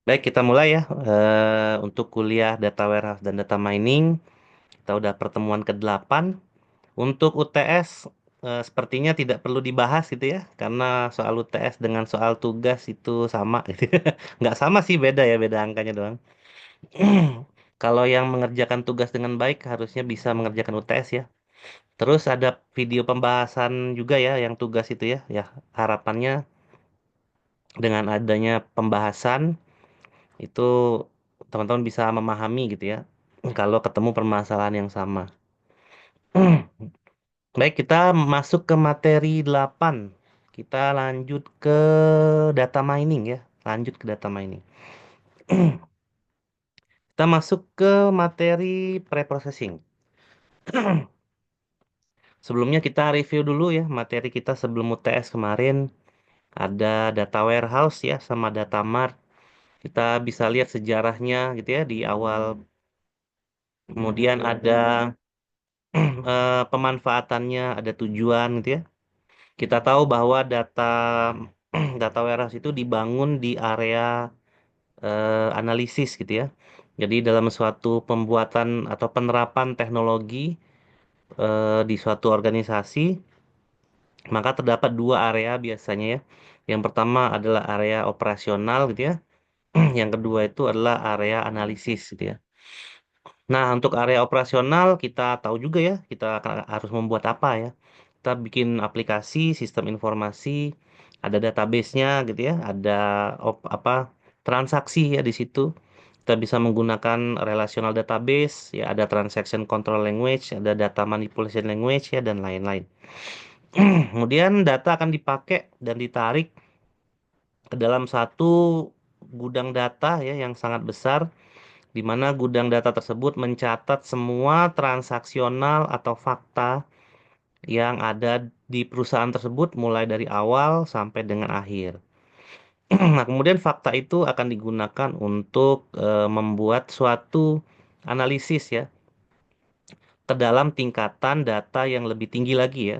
Baik, kita mulai ya. Untuk kuliah data warehouse dan data mining, kita udah pertemuan ke-8. Untuk UTS, sepertinya tidak perlu dibahas gitu ya, karena soal UTS dengan soal tugas itu sama gitu. Nggak sama sih, beda ya, beda angkanya doang. Kalau yang mengerjakan tugas dengan baik harusnya bisa mengerjakan UTS ya. Terus ada video pembahasan juga ya, yang tugas itu ya. Ya, harapannya dengan adanya pembahasan itu teman-teman bisa memahami gitu ya kalau ketemu permasalahan yang sama. Baik, kita masuk ke materi 8. Kita lanjut ke data mining ya. Lanjut ke data mining. Kita masuk ke materi preprocessing. Sebelumnya kita review dulu ya materi kita sebelum UTS kemarin. Ada data warehouse ya sama data mart. Kita bisa lihat sejarahnya gitu ya di awal. Kemudian ada pemanfaatannya, ada tujuan gitu ya. Kita tahu bahwa data warehouse itu dibangun di area analisis gitu ya. Jadi dalam suatu pembuatan atau penerapan teknologi di suatu organisasi, maka terdapat dua area biasanya ya. Yang pertama adalah area operasional gitu ya. Yang kedua itu adalah area analisis gitu ya. Nah, untuk area operasional kita tahu juga ya, kita harus membuat apa ya. Kita bikin aplikasi, sistem informasi, ada database-nya gitu ya, ada apa transaksi ya di situ. Kita bisa menggunakan relational database, ya ada transaction control language, ada data manipulation language ya dan lain-lain. Kemudian data akan dipakai dan ditarik ke dalam satu gudang data ya yang sangat besar di mana gudang data tersebut mencatat semua transaksional atau fakta yang ada di perusahaan tersebut mulai dari awal sampai dengan akhir. Nah, kemudian fakta itu akan digunakan untuk membuat suatu analisis ya ke dalam tingkatan data yang lebih tinggi lagi ya.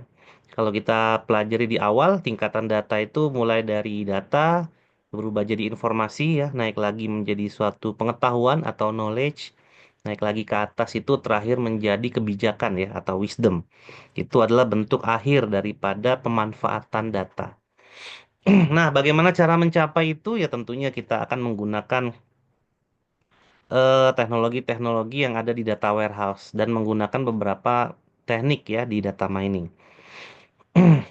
Kalau kita pelajari di awal, tingkatan data itu mulai dari data berubah jadi informasi ya, naik lagi menjadi suatu pengetahuan atau knowledge, naik lagi ke atas itu terakhir menjadi kebijakan ya atau wisdom. Itu adalah bentuk akhir daripada pemanfaatan data. Nah, bagaimana cara mencapai itu? Ya tentunya kita akan menggunakan teknologi-teknologi yang ada di data warehouse dan menggunakan beberapa teknik ya di data mining.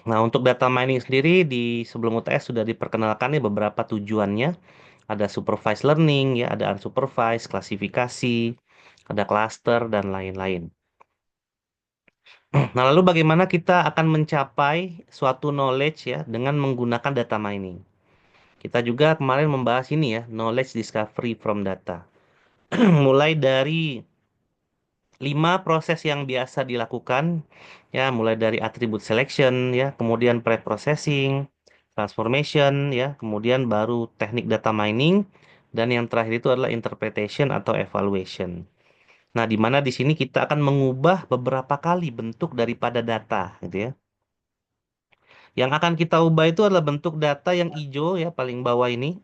Nah, untuk data mining sendiri di sebelum UTS sudah diperkenalkan ya beberapa tujuannya. Ada supervised learning ya, ada unsupervised, klasifikasi, ada cluster dan lain-lain. Nah, lalu bagaimana kita akan mencapai suatu knowledge ya dengan menggunakan data mining? Kita juga kemarin membahas ini ya, knowledge discovery from data. Mulai dari 5 proses yang biasa dilakukan, ya, mulai dari attribute selection, ya, kemudian pre-processing, transformation, ya, kemudian baru teknik data mining, dan yang terakhir itu adalah interpretation atau evaluation. Nah, di mana di sini kita akan mengubah beberapa kali bentuk daripada data, gitu ya. Yang akan kita ubah itu adalah bentuk data yang hijau, ya, paling bawah ini,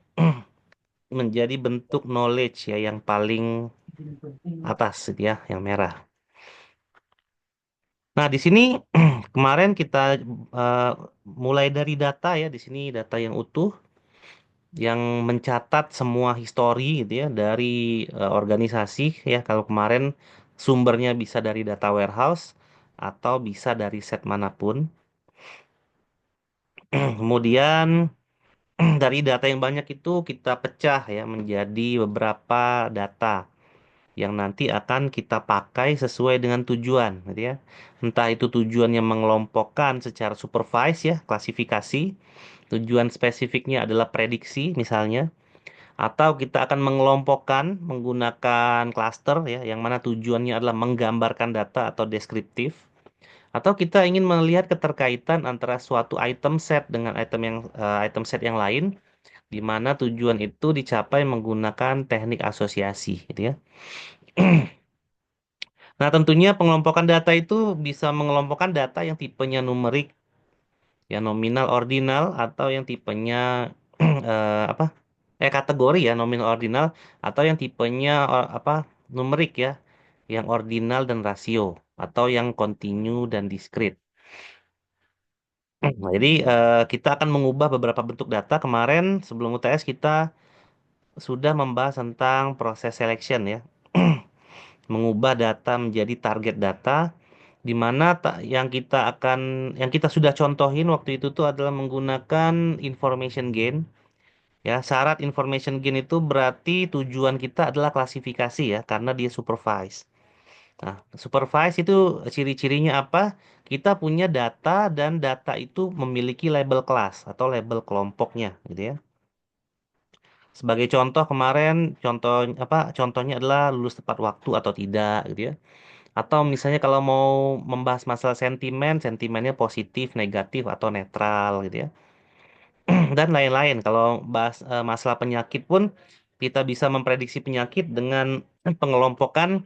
menjadi bentuk knowledge, ya, yang paling atas, gitu ya, yang merah. Nah, di sini kemarin kita eh, mulai dari data ya, di sini data yang utuh yang mencatat semua histori gitu ya dari organisasi ya. Kalau kemarin sumbernya bisa dari data warehouse atau bisa dari set manapun. Kemudian dari data yang banyak itu kita pecah ya menjadi beberapa data yang nanti akan kita pakai sesuai dengan tujuan gitu ya. Entah itu tujuannya mengelompokkan secara supervise ya, klasifikasi, tujuan spesifiknya adalah prediksi misalnya, atau kita akan mengelompokkan menggunakan cluster ya, yang mana tujuannya adalah menggambarkan data atau deskriptif, atau kita ingin melihat keterkaitan antara suatu item set dengan item set yang lain, di mana tujuan itu dicapai menggunakan teknik asosiasi gitu ya. Nah, tentunya pengelompokan data itu bisa mengelompokkan data yang tipenya numerik, ya nominal, ordinal, atau yang tipenya apa? kategori ya, nominal ordinal, atau yang tipenya apa numerik ya, yang ordinal dan rasio, atau yang continue dan discrete. Nah, jadi kita akan mengubah beberapa bentuk data. Kemarin sebelum UTS kita sudah membahas tentang proses selection ya, mengubah data menjadi target data, di mana yang kita sudah contohin waktu itu tuh adalah menggunakan information gain. Ya, syarat information gain itu berarti tujuan kita adalah klasifikasi ya, karena dia supervise. Nah, supervise itu ciri-cirinya apa? Kita punya data dan data itu memiliki label kelas atau label kelompoknya, gitu ya. Sebagai contoh kemarin, contohnya adalah lulus tepat waktu atau tidak, gitu ya. Atau misalnya kalau mau membahas masalah sentimen, sentimennya positif, negatif, atau netral, gitu ya. Dan lain-lain. Kalau bahas masalah penyakit pun kita bisa memprediksi penyakit dengan pengelompokan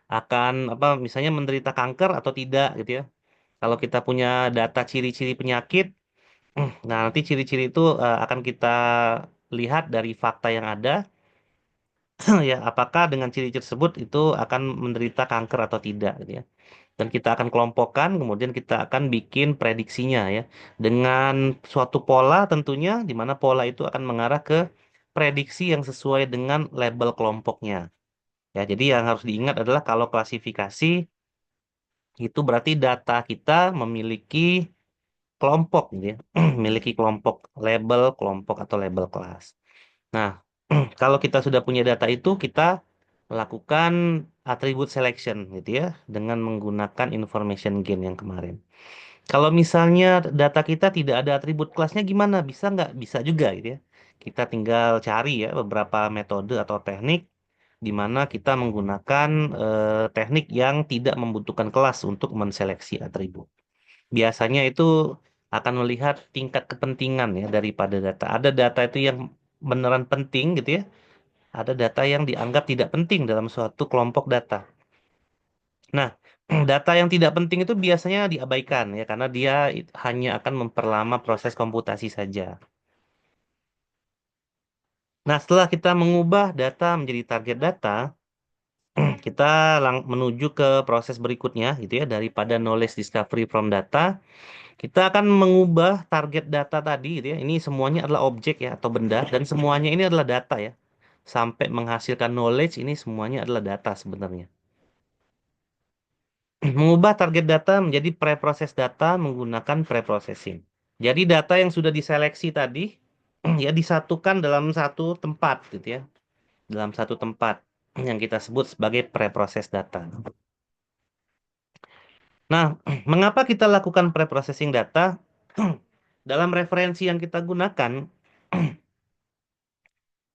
akan apa misalnya menderita kanker atau tidak gitu ya. Kalau kita punya data ciri-ciri penyakit, nah nanti ciri-ciri itu akan kita lihat dari fakta yang ada ya apakah dengan ciri tersebut itu akan menderita kanker atau tidak gitu ya. Dan kita akan kelompokkan, kemudian kita akan bikin prediksinya ya dengan suatu pola tentunya di mana pola itu akan mengarah ke prediksi yang sesuai dengan label kelompoknya. Ya, jadi yang harus diingat adalah kalau klasifikasi itu berarti data kita memiliki kelompok gitu ya, memiliki kelompok label kelompok atau label kelas. Nah, kalau kita sudah punya data itu, kita melakukan attribute selection gitu ya, dengan menggunakan information gain yang kemarin. Kalau misalnya data kita tidak ada atribut kelasnya gimana? Bisa nggak? Bisa juga gitu ya. Kita tinggal cari ya beberapa metode atau teknik di mana kita menggunakan teknik yang tidak membutuhkan kelas untuk menseleksi atribut. Biasanya itu akan melihat tingkat kepentingan ya daripada data. Ada data itu yang beneran penting gitu ya. Ada data yang dianggap tidak penting dalam suatu kelompok data. Nah, data yang tidak penting itu biasanya diabaikan ya karena dia hanya akan memperlama proses komputasi saja. Nah, setelah kita mengubah data menjadi target data, kita menuju ke proses berikutnya gitu ya daripada knowledge discovery from data. Kita akan mengubah target data tadi gitu ya. Ini semuanya adalah objek ya atau benda dan semuanya ini adalah data ya. Sampai menghasilkan knowledge ini semuanya adalah data sebenarnya. Mengubah target data menjadi preproses data menggunakan preprocessing. Jadi data yang sudah diseleksi tadi ya disatukan dalam satu tempat gitu ya. Dalam satu tempat yang kita sebut sebagai preproses data. Nah, mengapa kita lakukan preprocessing data? Dalam referensi yang kita gunakan,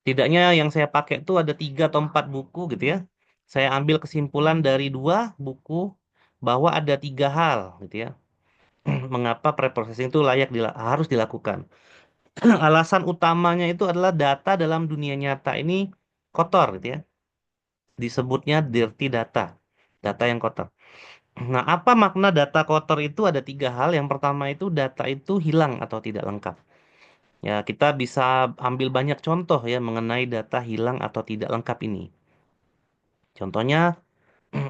tidaknya yang saya pakai itu ada 3 atau 4 buku gitu ya. Saya ambil kesimpulan dari 2 buku bahwa ada 3 hal gitu ya. Mengapa preprocessing itu harus dilakukan. Alasan utamanya itu adalah data dalam dunia nyata ini kotor gitu ya. Disebutnya dirty data. Data yang kotor. Nah, apa makna data kotor itu ada 3 hal. Yang pertama itu data itu hilang atau tidak lengkap. Ya, kita bisa ambil banyak contoh ya mengenai data hilang atau tidak lengkap ini. Contohnya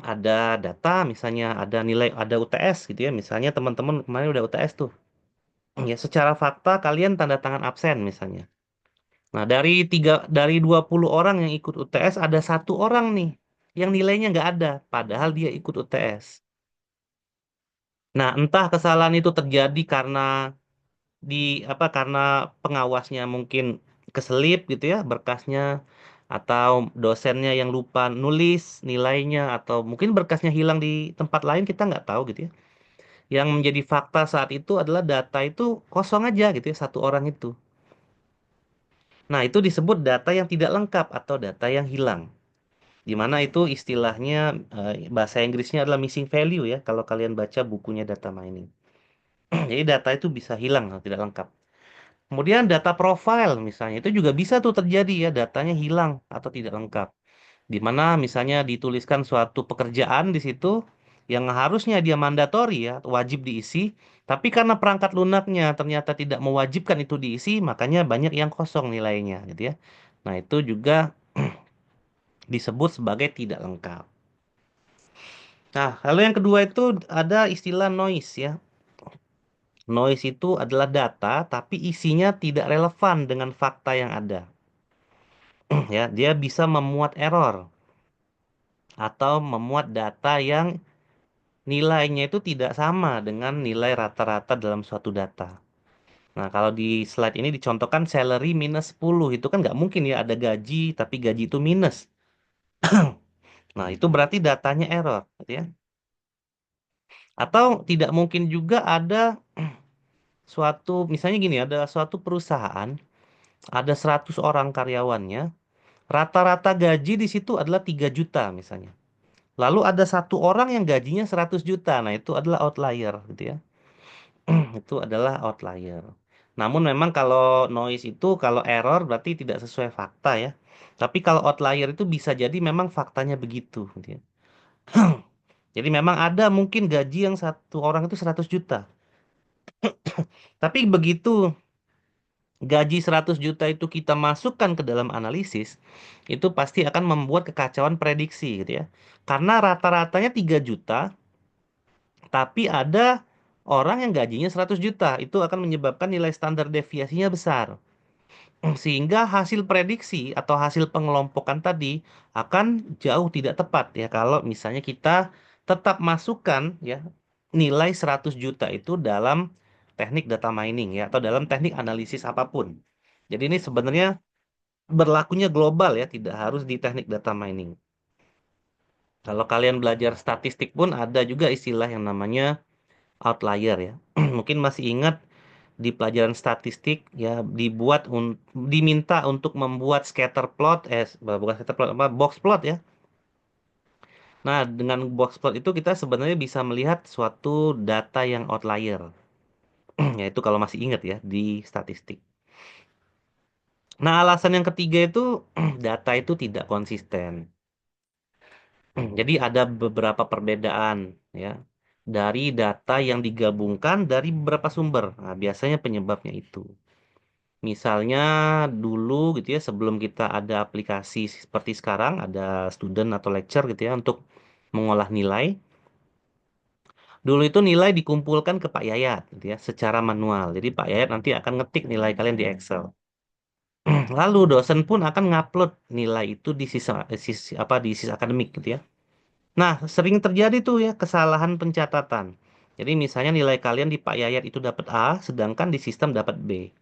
ada data, misalnya ada nilai, ada UTS gitu ya. Misalnya teman-teman kemarin udah UTS tuh. Ya, secara fakta kalian tanda tangan absen misalnya. Nah, dari 20 orang yang ikut UTS ada 1 orang nih yang nilainya nggak ada, padahal dia ikut UTS. Nah, entah kesalahan itu terjadi karena di karena pengawasnya mungkin keselip gitu ya berkasnya atau dosennya yang lupa nulis nilainya atau mungkin berkasnya hilang di tempat lain kita nggak tahu gitu ya. Yang menjadi fakta saat itu adalah data itu kosong aja gitu ya 1 orang itu. Nah, itu disebut data yang tidak lengkap atau data yang hilang. Di mana itu istilahnya bahasa Inggrisnya adalah missing value ya kalau kalian baca bukunya data mining. Jadi data itu bisa hilang kalau tidak lengkap. Kemudian data profile misalnya itu juga bisa tuh terjadi ya datanya hilang atau tidak lengkap. Di mana misalnya dituliskan suatu pekerjaan di situ yang harusnya dia mandatori ya wajib diisi, Tapi karena perangkat lunaknya ternyata tidak mewajibkan itu diisi, makanya banyak yang kosong nilainya, gitu ya. Nah, itu juga disebut sebagai tidak lengkap. Nah, lalu yang kedua itu ada istilah noise ya. Noise itu adalah data, tapi isinya tidak relevan dengan fakta yang ada. Ya, dia bisa memuat error atau memuat data yang nilainya itu tidak sama dengan nilai rata-rata dalam suatu data. Nah, kalau di slide ini dicontohkan salary minus 10, itu kan nggak mungkin ya ada gaji, tapi gaji itu minus. Nah, itu berarti datanya error, gitu ya. Atau tidak mungkin juga ada suatu, misalnya gini, ada suatu perusahaan, ada 100 orang karyawannya, rata-rata gaji di situ adalah 3 juta misalnya. Lalu ada satu orang yang gajinya 100 juta, nah itu adalah outlier, gitu ya. Itu adalah outlier. Namun memang kalau noise itu kalau error berarti tidak sesuai fakta ya. Tapi kalau outlier itu bisa jadi memang faktanya begitu, gitu ya. Jadi memang ada mungkin gaji yang satu orang itu 100 juta. Tapi begitu gaji 100 juta itu kita masukkan ke dalam analisis, itu pasti akan membuat kekacauan prediksi gitu ya. Karena rata-ratanya 3 juta, tapi ada orang yang gajinya 100 juta. Itu akan menyebabkan nilai standar deviasinya besar. Sehingga hasil prediksi atau hasil pengelompokan tadi akan jauh tidak tepat ya kalau misalnya kita tetap masukkan ya nilai 100 juta itu dalam teknik data mining ya atau dalam teknik analisis apapun. Jadi ini sebenarnya berlakunya global ya, tidak harus di teknik data mining. Kalau kalian belajar statistik pun ada juga istilah yang namanya outlier ya. Mungkin masih ingat di pelajaran statistik ya diminta untuk membuat scatter plot bukan scatter plot apa box plot ya. Nah, dengan box plot itu kita sebenarnya bisa melihat suatu data yang outlier. Yaitu kalau masih ingat ya di statistik. Nah, alasan yang ketiga itu data itu tidak konsisten. Jadi ada beberapa perbedaan ya dari data yang digabungkan dari beberapa sumber. Nah, biasanya penyebabnya itu. Misalnya dulu gitu ya, sebelum kita ada aplikasi seperti sekarang, ada student atau lecture gitu ya untuk mengolah nilai. Dulu itu nilai dikumpulkan ke Pak Yayat gitu ya, secara manual. Jadi Pak Yayat nanti akan ngetik nilai kalian di Excel. Lalu dosen pun akan ngupload nilai itu di di sisa akademik gitu ya. Nah, sering terjadi tuh ya kesalahan pencatatan. Jadi misalnya nilai kalian di Pak Yayat itu dapat A, sedangkan di sistem dapat B.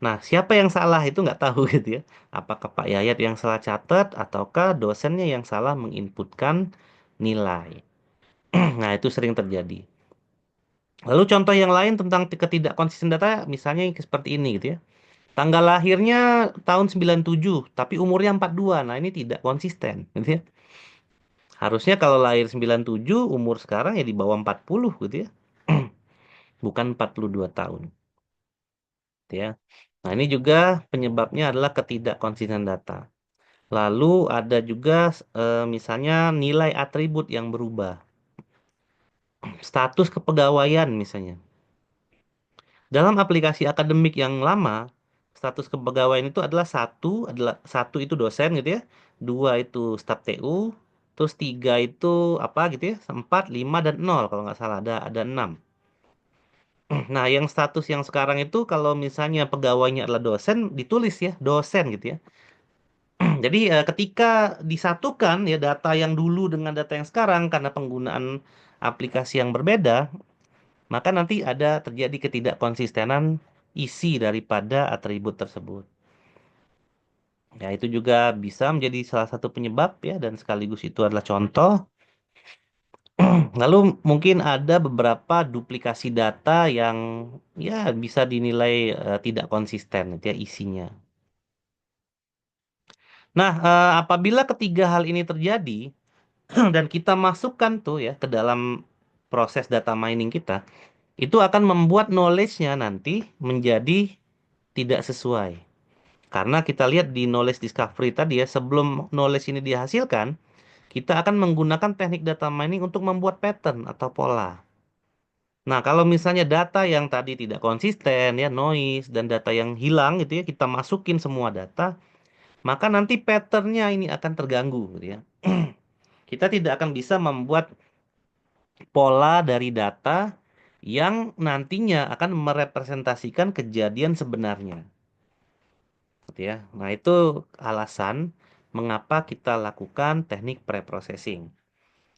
Nah, siapa yang salah itu nggak tahu gitu ya. Apakah Pak Yayat yang salah catat ataukah dosennya yang salah menginputkan nilai. Nah, itu sering terjadi. Lalu contoh yang lain tentang ketidakkonsisten data, misalnya yang seperti ini gitu ya. Tanggal lahirnya tahun 97, tapi umurnya 42. Nah, ini tidak konsisten gitu ya. Harusnya kalau lahir 97, umur sekarang ya di bawah 40 gitu ya. Bukan 42 tahun gitu ya. Nah, ini juga penyebabnya adalah ketidakkonsisten data. Lalu ada juga misalnya nilai atribut yang berubah. Status kepegawaian misalnya. Dalam aplikasi akademik yang lama, status kepegawaian itu adalah satu itu dosen gitu ya, dua itu staf TU, terus tiga itu apa gitu ya, empat, lima dan nol kalau nggak salah ada enam. Nah, yang status yang sekarang itu kalau misalnya pegawainya adalah dosen, ditulis ya dosen gitu ya. Jadi ketika disatukan ya data yang dulu dengan data yang sekarang karena penggunaan aplikasi yang berbeda, maka nanti ada terjadi ketidakkonsistenan isi daripada atribut tersebut. Ya, itu juga bisa menjadi salah satu penyebab ya dan sekaligus itu adalah contoh. Lalu mungkin ada beberapa duplikasi data yang ya bisa dinilai tidak konsisten gitu ya isinya. Nah, apabila ketiga hal ini terjadi dan kita masukkan tuh ya ke dalam proses data mining kita, itu akan membuat knowledge-nya nanti menjadi tidak sesuai. Karena kita lihat di knowledge discovery tadi ya, sebelum knowledge ini dihasilkan, kita akan menggunakan teknik data mining untuk membuat pattern atau pola. Nah, kalau misalnya data yang tadi tidak konsisten, ya noise, dan data yang hilang gitu ya, kita masukin semua data, maka nanti patternnya ini akan terganggu gitu ya. Kita tidak akan bisa membuat pola dari data yang nantinya akan merepresentasikan kejadian sebenarnya gitu ya. Nah, itu alasan mengapa kita lakukan teknik preprocessing.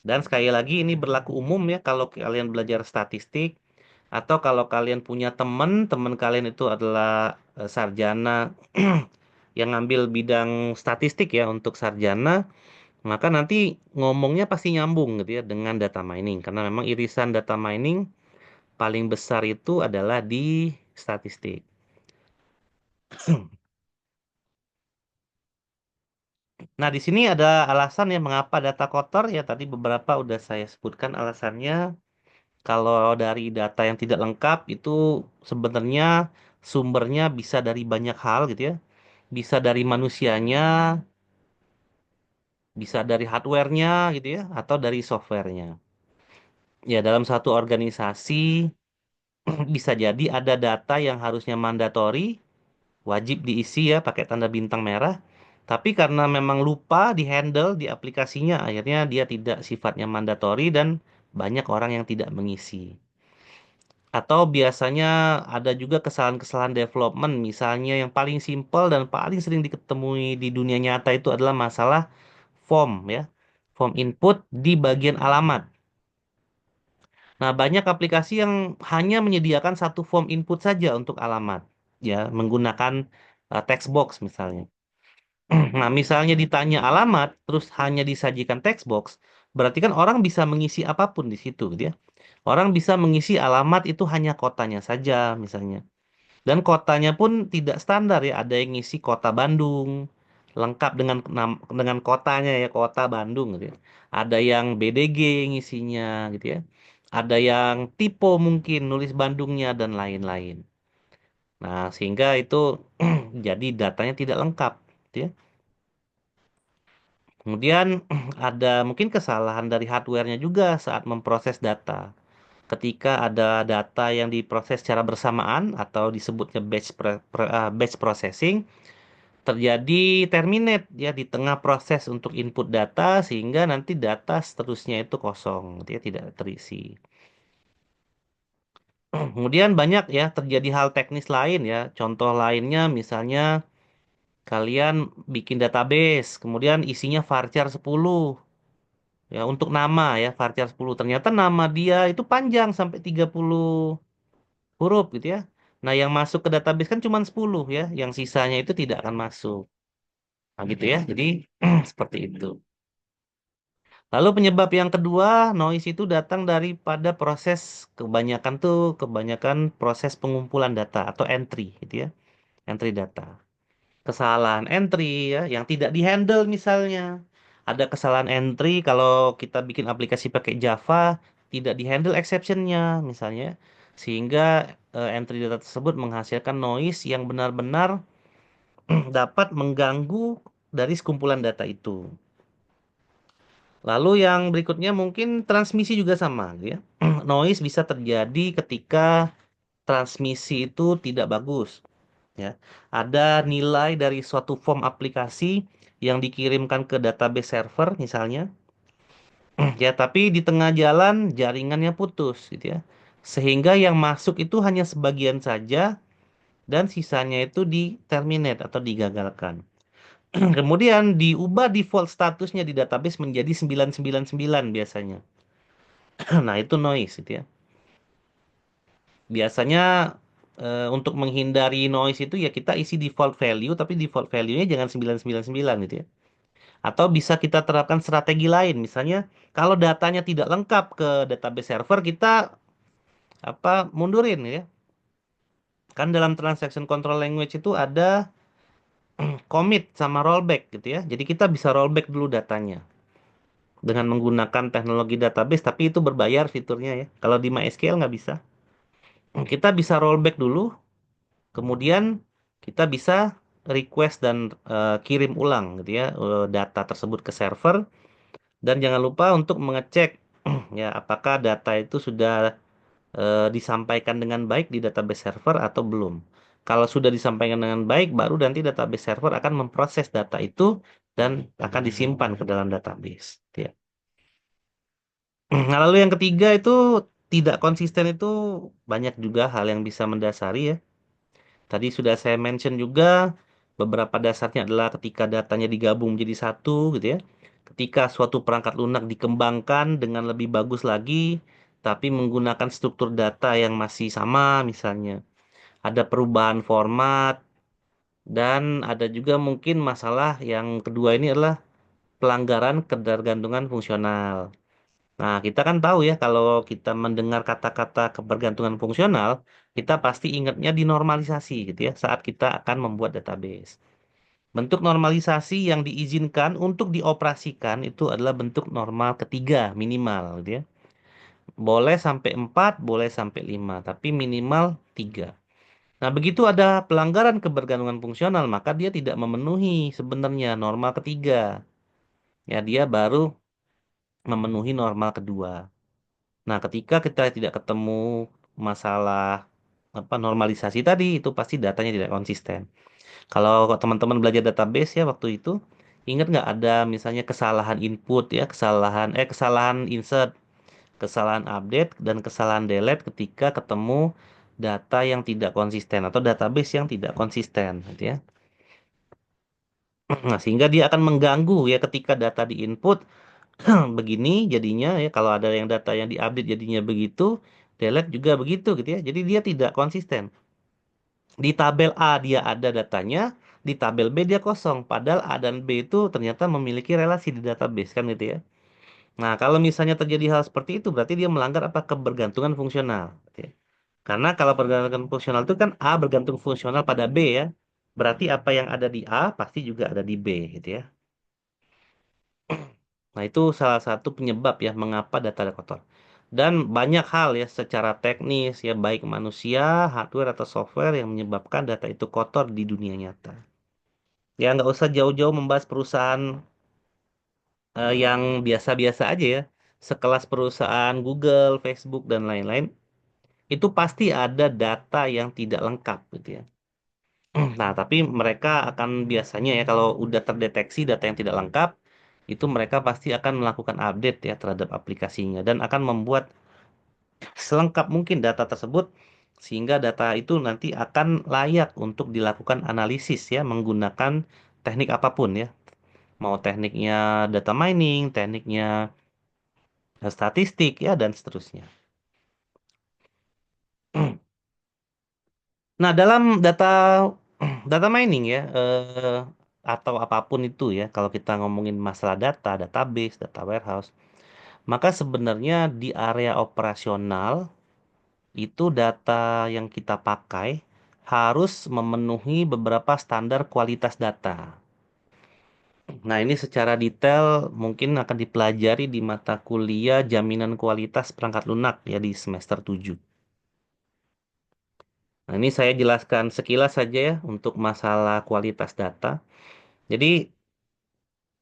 Dan sekali lagi ini berlaku umum ya kalau kalian belajar statistik atau kalau kalian punya teman, teman kalian itu adalah sarjana yang ngambil bidang statistik ya untuk sarjana, maka nanti ngomongnya pasti nyambung gitu ya dengan data mining karena memang irisan data mining paling besar itu adalah di statistik. Nah, di sini ada alasan ya mengapa data kotor ya tadi beberapa udah saya sebutkan alasannya. Kalau dari data yang tidak lengkap itu sebenarnya sumbernya bisa dari banyak hal gitu ya. Bisa dari manusianya, bisa dari hardware-nya gitu ya, atau dari software-nya. Ya, dalam satu organisasi bisa jadi ada data yang harusnya mandatori, wajib diisi ya pakai tanda bintang merah. Tapi karena memang lupa di-handle di aplikasinya, akhirnya dia tidak sifatnya mandatori dan banyak orang yang tidak mengisi. Atau biasanya ada juga kesalahan-kesalahan development, misalnya yang paling simpel dan paling sering diketemui di dunia nyata itu adalah masalah form ya. Form input di bagian alamat. Nah, banyak aplikasi yang hanya menyediakan satu form input saja untuk alamat, ya, menggunakan text box misalnya. Nah, misalnya ditanya alamat, terus hanya disajikan text box, berarti kan orang bisa mengisi apapun di situ, gitu ya. Orang bisa mengisi alamat itu hanya kotanya saja, misalnya. Dan kotanya pun tidak standar ya, ada yang ngisi kota Bandung, lengkap dengan kotanya ya, kota Bandung gitu ya. Ada yang BDG ngisinya gitu ya. Ada yang typo mungkin nulis Bandungnya dan lain-lain. Nah, sehingga itu jadi datanya tidak lengkap gitu ya. Kemudian ada mungkin kesalahan dari hardware-nya juga saat memproses data. Ketika ada data yang diproses secara bersamaan atau disebutnya batch processing, terjadi terminate ya di tengah proses untuk input data sehingga nanti data seterusnya itu kosong, gitu ya, tidak terisi. Kemudian banyak ya terjadi hal teknis lain ya. Contoh lainnya misalnya kalian bikin database, kemudian isinya varchar 10 ya untuk nama ya varchar 10. Ternyata nama dia itu panjang sampai 30 huruf gitu ya. Nah, yang masuk ke database kan cuma 10 ya, yang sisanya itu tidak akan masuk. Nah, gitu ya. Jadi seperti itu. Lalu penyebab yang kedua, noise itu datang daripada proses kebanyakan proses pengumpulan data atau entry gitu ya, entry data. Kesalahan entry ya yang tidak dihandle misalnya. Ada kesalahan entry kalau kita bikin aplikasi pakai Java tidak dihandle exceptionnya misalnya sehingga entry data tersebut menghasilkan noise yang benar-benar dapat mengganggu dari sekumpulan data itu. Lalu yang berikutnya mungkin transmisi juga sama, gitu ya. Noise bisa terjadi ketika transmisi itu tidak bagus, ya. Ada nilai dari suatu form aplikasi yang dikirimkan ke database server misalnya, ya, tapi di tengah jalan jaringannya putus, gitu ya. Sehingga yang masuk itu hanya sebagian saja dan sisanya itu di terminate atau digagalkan. Kemudian diubah default statusnya di database menjadi 999 biasanya. Nah, itu noise itu ya. Biasanya untuk menghindari noise itu ya kita isi default value tapi default value-nya jangan 999 gitu ya. Atau bisa kita terapkan strategi lain. Misalnya kalau datanya tidak lengkap ke database server kita mundurin ya. Kan dalam transaction control language itu ada commit sama rollback gitu ya. Jadi kita bisa rollback dulu datanya dengan menggunakan teknologi database tapi itu berbayar fiturnya ya. Kalau di MySQL nggak bisa. Kita bisa rollback dulu. Kemudian kita bisa request dan kirim ulang gitu ya data tersebut ke server dan jangan lupa untuk mengecek ya apakah data itu sudah disampaikan dengan baik di database server atau belum. Kalau sudah disampaikan dengan baik, baru nanti database server akan memproses data itu dan akan disimpan ke dalam database. Ya. Nah, lalu yang ketiga itu tidak konsisten itu banyak juga hal yang bisa mendasari ya. Tadi sudah saya mention juga beberapa dasarnya adalah ketika datanya digabung menjadi satu gitu ya. Ketika suatu perangkat lunak dikembangkan dengan lebih bagus lagi, tapi menggunakan struktur data yang masih sama misalnya. Ada perubahan format dan ada juga mungkin masalah yang kedua ini adalah pelanggaran ketergantungan fungsional. Nah, kita kan tahu ya kalau kita mendengar kata-kata kebergantungan fungsional, kita pasti ingatnya dinormalisasi gitu ya saat kita akan membuat database. Bentuk normalisasi yang diizinkan untuk dioperasikan itu adalah bentuk normal ketiga minimal gitu ya. Boleh sampai 4, boleh sampai 5, tapi minimal 3. Nah, begitu ada pelanggaran kebergantungan fungsional, maka dia tidak memenuhi sebenarnya normal ketiga. Ya, dia baru memenuhi normal kedua. Nah, ketika kita tidak ketemu masalah apa normalisasi tadi, itu pasti datanya tidak konsisten. Kalau teman-teman belajar database ya waktu itu, ingat nggak ada misalnya kesalahan input ya, kesalahan insert, kesalahan update dan kesalahan delete ketika ketemu data yang tidak konsisten atau database yang tidak konsisten, gitu ya. Nah, sehingga dia akan mengganggu ya ketika data di input begini jadinya ya kalau ada yang data yang diupdate jadinya begitu, delete juga begitu gitu ya. Jadi dia tidak konsisten. Di tabel A dia ada datanya, di tabel B dia kosong. Padahal A dan B itu ternyata memiliki relasi di database kan gitu ya. Nah, kalau misalnya terjadi hal seperti itu berarti dia melanggar apa kebergantungan fungsional, gitu ya. Karena kalau pergantungan fungsional itu kan A bergantung fungsional pada B ya. Berarti apa yang ada di A pasti juga ada di B gitu ya. Nah, itu salah satu penyebab ya mengapa data ada kotor. Dan banyak hal ya secara teknis ya baik manusia, hardware atau software yang menyebabkan data itu kotor di dunia nyata. Ya nggak usah jauh-jauh membahas perusahaan yang biasa-biasa aja ya. Sekelas perusahaan Google, Facebook, dan lain-lain. Itu pasti ada data yang tidak lengkap gitu ya. Nah, tapi mereka akan biasanya ya kalau udah terdeteksi data yang tidak lengkap, itu mereka pasti akan melakukan update ya terhadap aplikasinya dan akan membuat selengkap mungkin data tersebut sehingga data itu nanti akan layak untuk dilakukan analisis ya menggunakan teknik apapun ya. Mau tekniknya data mining, tekniknya statistik ya dan seterusnya. Nah, dalam data mining ya atau apapun itu ya, kalau kita ngomongin masalah data, database, data warehouse, maka sebenarnya di area operasional itu data yang kita pakai harus memenuhi beberapa standar kualitas data. Nah, ini secara detail mungkin akan dipelajari di mata kuliah Jaminan Kualitas Perangkat Lunak ya di semester 7. Nah, ini saya jelaskan sekilas saja ya untuk masalah kualitas data. Jadi,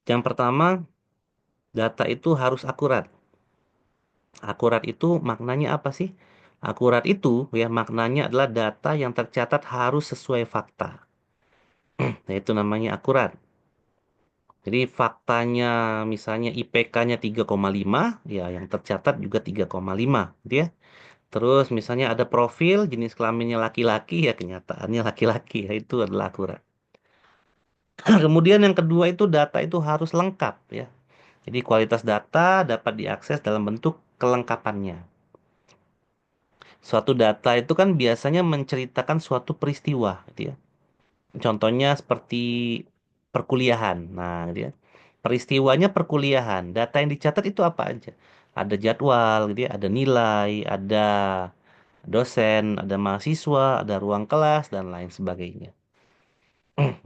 yang pertama, data itu harus akurat. Akurat itu maknanya apa sih? Akurat itu ya maknanya adalah data yang tercatat harus sesuai fakta. Nah, itu namanya akurat. Jadi faktanya misalnya IPK-nya 3,5, ya yang tercatat juga 3,5, gitu ya. Terus misalnya ada profil jenis kelaminnya laki-laki, ya kenyataannya laki-laki, ya itu adalah akurat. Kemudian yang kedua itu data itu harus lengkap ya. Jadi kualitas data dapat diakses dalam bentuk kelengkapannya. Suatu data itu kan biasanya menceritakan suatu peristiwa, gitu ya. Contohnya seperti perkuliahan. Nah, gitu ya. Peristiwanya perkuliahan. Data yang dicatat itu apa aja? Ada jadwal, gitu ya. Ada nilai, ada dosen, ada mahasiswa, ada ruang kelas, dan lain sebagainya.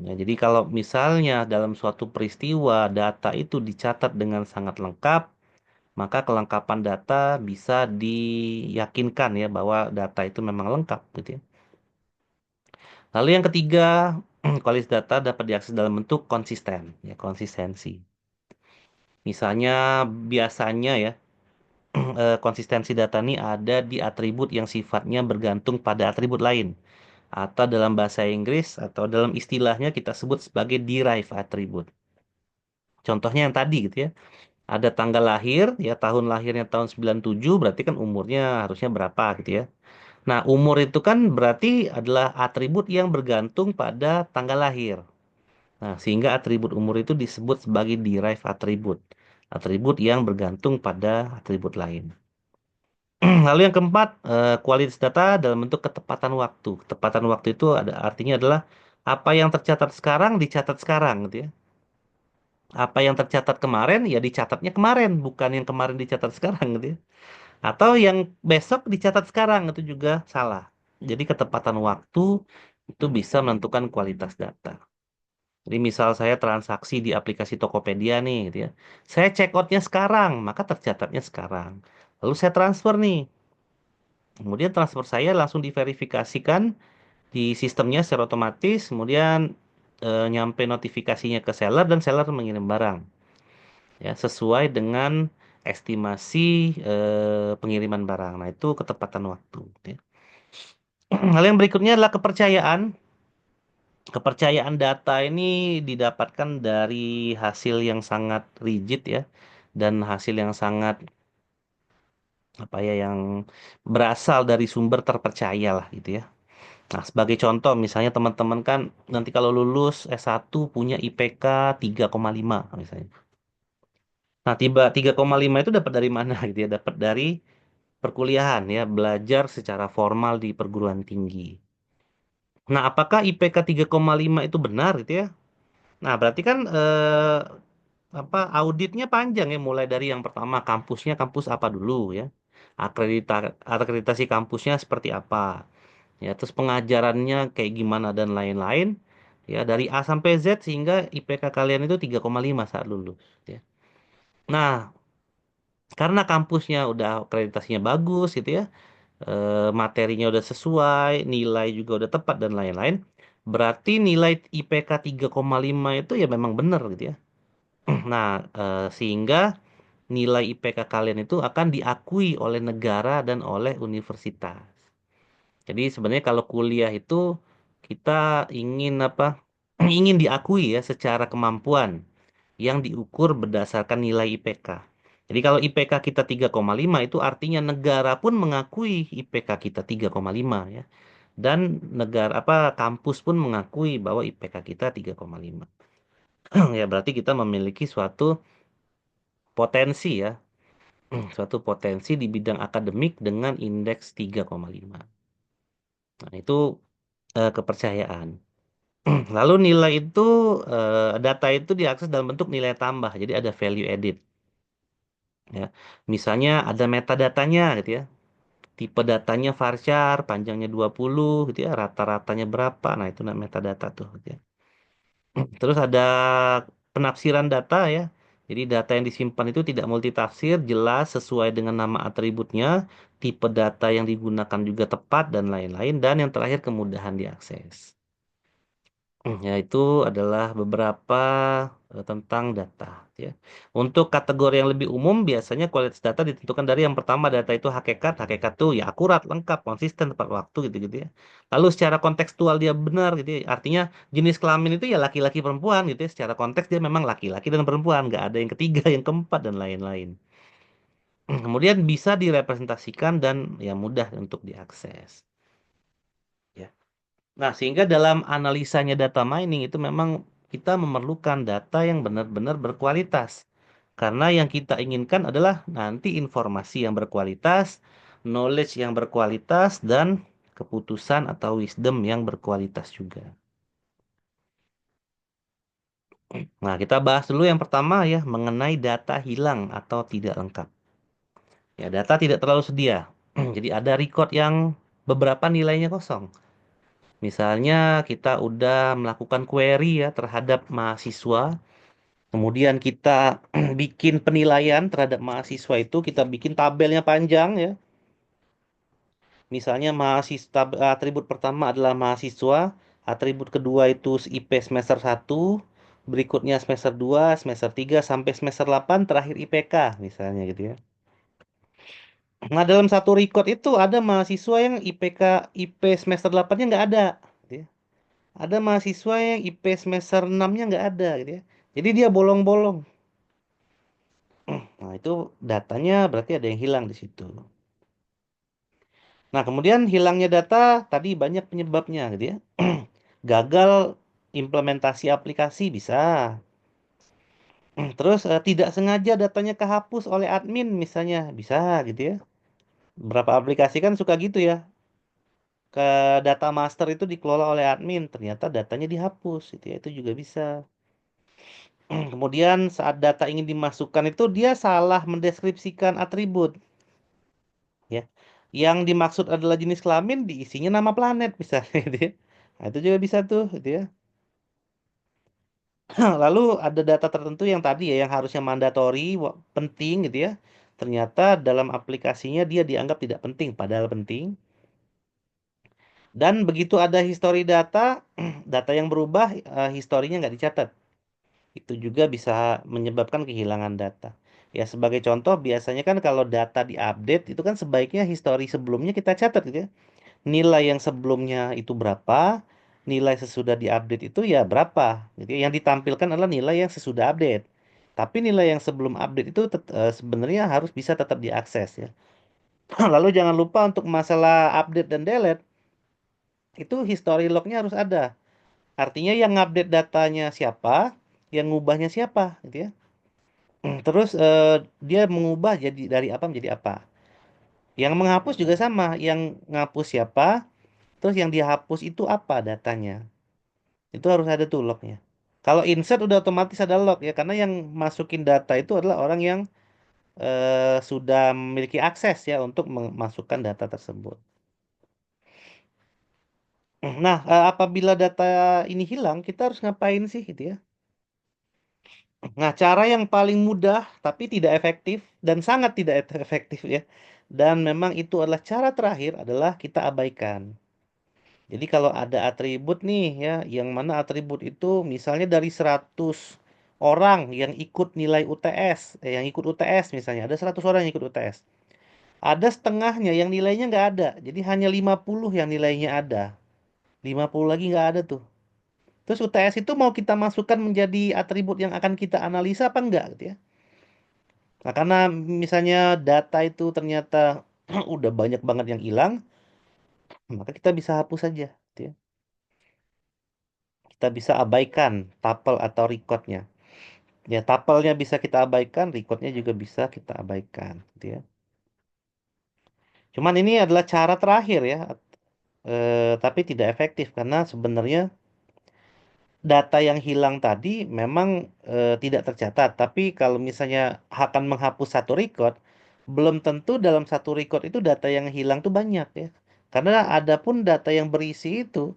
Ya, jadi kalau misalnya dalam suatu peristiwa data itu dicatat dengan sangat lengkap, maka kelengkapan data bisa diyakinkan ya bahwa data itu memang lengkap gitu ya. Lalu yang ketiga, kualitas data dapat diakses dalam bentuk konsisten ya, konsistensi. Misalnya biasanya ya konsistensi data ini ada di atribut yang sifatnya bergantung pada atribut lain. Atau dalam bahasa Inggris atau dalam istilahnya kita sebut sebagai derived attribute. Contohnya yang tadi gitu ya. Ada tanggal lahir, ya tahun lahirnya tahun 97, berarti kan umurnya harusnya berapa gitu ya. Nah, umur itu kan berarti adalah atribut yang bergantung pada tanggal lahir. Nah, sehingga atribut umur itu disebut sebagai derived attribute. Atribut yang bergantung pada atribut lain. Lalu yang keempat, kualitas data dalam bentuk ketepatan waktu. Ketepatan waktu itu ada artinya adalah apa yang tercatat sekarang dicatat sekarang gitu ya. Apa yang tercatat kemarin ya dicatatnya kemarin, bukan yang kemarin dicatat sekarang gitu ya. Atau yang besok dicatat sekarang itu juga salah. Jadi ketepatan waktu itu bisa menentukan kualitas data. Jadi misal saya transaksi di aplikasi Tokopedia nih gitu ya. Saya check outnya sekarang, maka tercatatnya sekarang. Lalu saya transfer nih. Kemudian transfer saya langsung diverifikasikan di sistemnya secara otomatis, kemudian nyampe notifikasinya ke seller dan seller mengirim barang ya sesuai dengan estimasi pengiriman barang. Nah, itu ketepatan waktu ya. Hal yang berikutnya adalah kepercayaan. Kepercayaan data ini didapatkan dari hasil yang sangat rigid ya dan hasil yang sangat apa ya yang berasal dari sumber terpercaya lah gitu ya. Nah, sebagai contoh misalnya teman-teman kan nanti kalau lulus S1 punya IPK 3,5 misalnya. Nah, 3,5 itu dapat dari mana gitu ya? Dapat dari perkuliahan ya, belajar secara formal di perguruan tinggi. Nah, apakah IPK 3,5 itu benar gitu ya? Nah, berarti kan apa auditnya panjang ya, mulai dari yang pertama kampusnya kampus apa dulu ya. Akreditasi kampusnya seperti apa. Ya, terus pengajarannya kayak gimana dan lain-lain. Ya, dari A sampai Z sehingga IPK kalian itu 3,5 saat lulus ya. Nah, karena kampusnya udah akreditasinya bagus gitu ya, materinya udah sesuai, nilai juga udah tepat dan lain-lain, berarti nilai IPK 3,5 itu ya memang benar gitu ya. Nah, sehingga nilai IPK kalian itu akan diakui oleh negara dan oleh universitas. Jadi sebenarnya kalau kuliah itu kita ingin apa? Ingin diakui ya secara kemampuan yang diukur berdasarkan nilai IPK. Jadi kalau IPK kita 3,5 itu artinya negara pun mengakui IPK kita 3,5 ya. Dan negara apa kampus pun mengakui bahwa IPK kita 3,5. Ya berarti kita memiliki suatu potensi ya, suatu potensi di bidang akademik dengan indeks 3,5. Nah, itu kepercayaan. Lalu nilai itu data itu diakses dalam bentuk nilai tambah. Jadi ada value added ya. Misalnya ada metadatanya gitu ya. Tipe datanya varchar, panjangnya 20 gitu ya, rata-ratanya berapa. Nah, itu namanya metadata tuh gitu ya. Terus ada penafsiran data ya. Jadi data yang disimpan itu tidak multitafsir, jelas sesuai dengan nama atributnya, tipe data yang digunakan juga tepat dan lain-lain. Dan yang terakhir kemudahan diakses. Ya, itu adalah beberapa tentang data ya. Untuk kategori yang lebih umum biasanya kualitas data ditentukan dari yang pertama data itu hakikat, hakikat tuh ya akurat, lengkap, konsisten, tepat waktu gitu-gitu ya. Lalu secara kontekstual dia benar gitu ya. Artinya jenis kelamin itu ya laki-laki perempuan gitu ya. Secara konteks dia memang laki-laki dan perempuan, nggak ada yang ketiga, yang keempat dan lain-lain. Kemudian bisa direpresentasikan dan ya mudah untuk diakses. Ya. Nah, sehingga dalam analisanya data mining itu memang kita memerlukan data yang benar-benar berkualitas. Karena yang kita inginkan adalah nanti informasi yang berkualitas, knowledge yang berkualitas, dan keputusan atau wisdom yang berkualitas juga. Nah, kita bahas dulu yang pertama ya, mengenai data hilang atau tidak lengkap. Ya, data tidak terlalu sedia. Jadi ada record yang beberapa nilainya kosong. Misalnya kita udah melakukan query ya terhadap mahasiswa, kemudian kita bikin penilaian terhadap mahasiswa itu, kita bikin tabelnya panjang ya. Misalnya mahasiswa atribut pertama adalah mahasiswa, atribut kedua itu IP semester 1, berikutnya semester 2, semester 3 sampai semester 8 terakhir IPK misalnya gitu ya. Nah, dalam satu record itu ada mahasiswa yang IPK IP semester 8-nya nggak ada, gitu ya. Ada mahasiswa yang IP semester 6-nya nggak ada, gitu ya. Jadi dia bolong-bolong. Nah, itu datanya berarti ada yang hilang di situ. Nah, kemudian hilangnya data tadi banyak penyebabnya, gitu ya. Gagal implementasi aplikasi bisa. Terus tidak sengaja datanya kehapus oleh admin misalnya, bisa gitu ya. Berapa aplikasi kan suka gitu ya. Ke data master itu dikelola oleh admin, ternyata datanya dihapus gitu ya. Itu juga bisa. Kemudian saat data ingin dimasukkan itu dia salah mendeskripsikan atribut ya. Yang dimaksud adalah jenis kelamin diisinya nama planet misalnya gitu ya. Nah, itu juga bisa tuh gitu ya. Lalu ada data tertentu yang tadi ya yang harusnya mandatory, penting gitu ya. Ternyata dalam aplikasinya dia dianggap tidak penting, padahal penting. Dan begitu ada history data, data yang berubah, historinya nggak dicatat. Itu juga bisa menyebabkan kehilangan data. Ya sebagai contoh, biasanya kan kalau data diupdate, itu kan sebaiknya histori sebelumnya kita catat gitu ya. Nilai yang sebelumnya itu berapa, nilai sesudah diupdate itu ya berapa. Gitu ya. Yang ditampilkan adalah nilai yang sesudah update. Tapi nilai yang sebelum update itu sebenarnya harus bisa tetap diakses ya. Lalu jangan lupa untuk masalah update dan delete, itu history lognya harus ada. Artinya yang update datanya siapa, yang ngubahnya siapa, gitu ya. Terus dia mengubah jadi dari apa menjadi apa. Yang menghapus juga sama, yang ngapus siapa, terus yang dihapus itu apa datanya. Itu harus ada tuh lognya. Kalau insert udah otomatis ada log ya, karena yang masukin data itu adalah orang yang sudah memiliki akses ya untuk memasukkan data tersebut. Nah, apabila data ini hilang, kita harus ngapain sih gitu ya? Nah, cara yang paling mudah tapi tidak efektif dan sangat tidak efektif ya. Dan memang itu adalah cara terakhir adalah kita abaikan. Jadi kalau ada atribut nih ya, yang mana atribut itu misalnya dari 100 orang yang ikut nilai UTS, yang ikut UTS misalnya, ada 100 orang yang ikut UTS. Ada setengahnya yang nilainya nggak ada. Jadi hanya 50 yang nilainya ada. 50 lagi nggak ada tuh. Terus UTS itu mau kita masukkan menjadi atribut yang akan kita analisa apa enggak gitu ya. Nah, karena misalnya data itu ternyata udah banyak banget yang hilang, maka kita bisa hapus saja gitu ya. Kita bisa abaikan tuple atau recordnya. Ya, tuple-nya bisa kita abaikan, recordnya juga bisa kita abaikan gitu ya. Cuman ini adalah cara terakhir ya, tapi tidak efektif karena sebenarnya data yang hilang tadi memang tidak tercatat. Tapi kalau misalnya akan menghapus satu record, belum tentu dalam satu record itu data yang hilang tuh banyak ya. Karena ada pun data yang berisi itu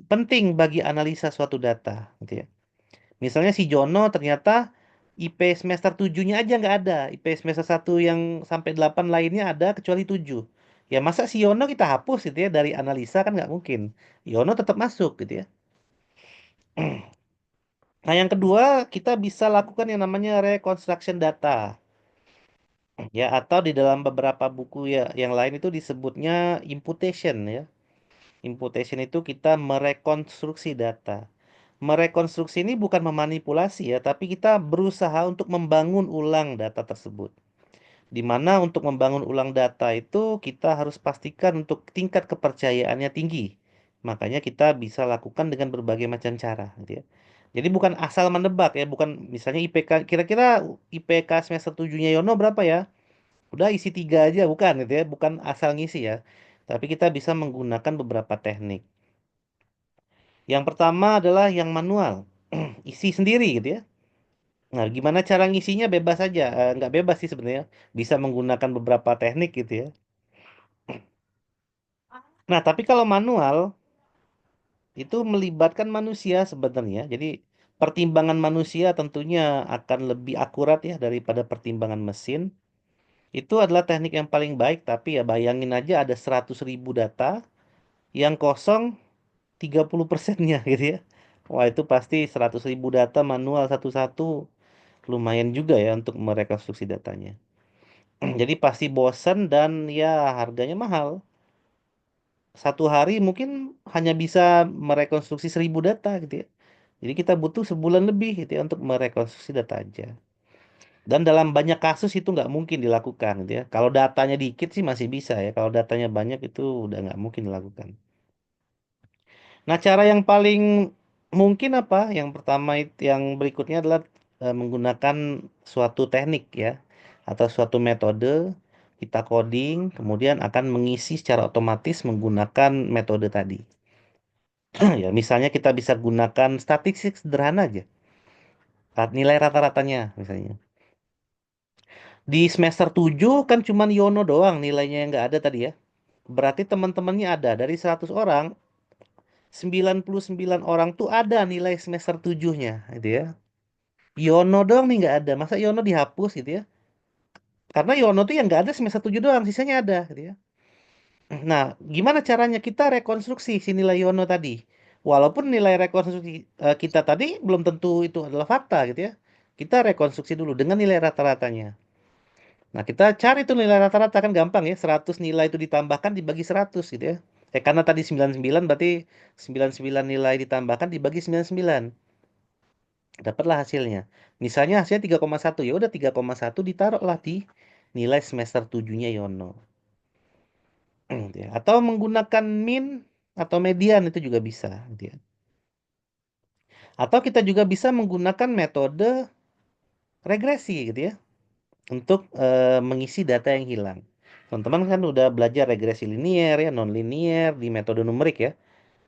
penting bagi analisa suatu data, gitu ya. Misalnya si Jono ternyata IP semester 7-nya aja nggak ada. IP semester 1 yang sampai 8 lainnya ada kecuali 7. Ya masa si Yono kita hapus gitu ya dari analisa kan nggak mungkin. Yono tetap masuk gitu ya. Nah, yang kedua, kita bisa lakukan yang namanya reconstruction data. Ya, atau di dalam beberapa buku ya yang lain itu disebutnya imputation ya. Imputation itu kita merekonstruksi data. Merekonstruksi ini bukan memanipulasi ya, tapi kita berusaha untuk membangun ulang data tersebut. Di mana untuk membangun ulang data itu kita harus pastikan untuk tingkat kepercayaannya tinggi. Makanya kita bisa lakukan dengan berbagai macam cara, gitu ya. Jadi bukan asal menebak ya, bukan misalnya IPK, kira-kira IPK semester 7-nya Yono berapa ya? Udah isi 3 aja, bukan gitu ya, bukan asal ngisi ya. Tapi kita bisa menggunakan beberapa teknik. Yang pertama adalah yang manual, isi sendiri gitu ya. Nah, gimana cara ngisinya bebas aja, nggak bebas sih sebenarnya, bisa menggunakan beberapa teknik gitu ya. Nah, tapi kalau manual itu melibatkan manusia sebenarnya. Jadi pertimbangan manusia tentunya akan lebih akurat ya daripada pertimbangan mesin. Itu adalah teknik yang paling baik, tapi ya bayangin aja ada 100.000 data yang kosong 30%-nya gitu ya. Wah, itu pasti 100.000 data manual satu-satu lumayan juga ya untuk merekonstruksi datanya. Jadi pasti bosen dan ya harganya mahal. Satu hari mungkin hanya bisa merekonstruksi 1.000 data gitu ya. Jadi kita butuh sebulan lebih gitu ya untuk merekonstruksi data aja. Dan dalam banyak kasus itu nggak mungkin dilakukan gitu ya. Kalau datanya dikit sih masih bisa ya. Kalau datanya banyak itu udah nggak mungkin dilakukan. Nah, cara yang paling mungkin apa? Yang pertama yang berikutnya adalah menggunakan suatu teknik ya atau suatu metode kita coding kemudian akan mengisi secara otomatis menggunakan metode tadi. Ya, misalnya kita bisa gunakan statistik sederhana aja. Nilai rata-ratanya misalnya. Di semester 7 kan cuman Yono doang nilainya yang nggak ada tadi ya. Berarti teman-temannya ada. Dari 100 orang, 99 orang tuh ada nilai semester 7-nya gitu ya. Yono doang nih nggak ada. Masa Yono dihapus gitu ya? Karena Yono tuh yang nggak ada semester 7 doang, sisanya ada gitu ya. Nah, gimana caranya kita rekonstruksi si nilai Yono tadi? Walaupun nilai rekonstruksi kita tadi belum tentu itu adalah fakta gitu ya. Kita rekonstruksi dulu dengan nilai rata-ratanya. Nah, kita cari tuh nilai rata-rata kan gampang ya. 100 nilai itu ditambahkan dibagi 100 gitu ya. Karena tadi 99 berarti 99 nilai ditambahkan dibagi 99. Dapatlah hasilnya. Misalnya hasilnya 3,1. Ya udah 3,1 ditaruhlah di nilai semester 7-nya Yono. Gitu ya. Atau menggunakan min atau median itu juga bisa gitu ya. Atau kita juga bisa menggunakan metode regresi gitu ya untuk mengisi data yang hilang. Teman-teman kan udah belajar regresi linier ya, non linier di metode numerik ya.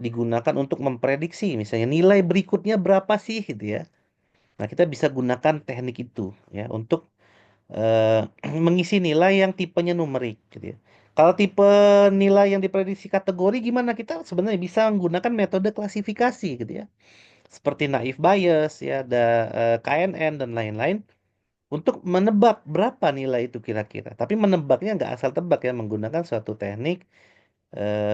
Digunakan untuk memprediksi misalnya nilai berikutnya berapa sih gitu ya. Nah, kita bisa gunakan teknik itu ya untuk eh, mengisi nilai yang tipenya numerik gitu ya. Kalau tipe nilai yang diprediksi kategori gimana? Kita sebenarnya bisa menggunakan metode klasifikasi gitu ya. Seperti naive Bayes ya, ada KNN dan lain-lain untuk menebak berapa nilai itu kira-kira. Tapi menebaknya nggak asal tebak ya, menggunakan suatu teknik,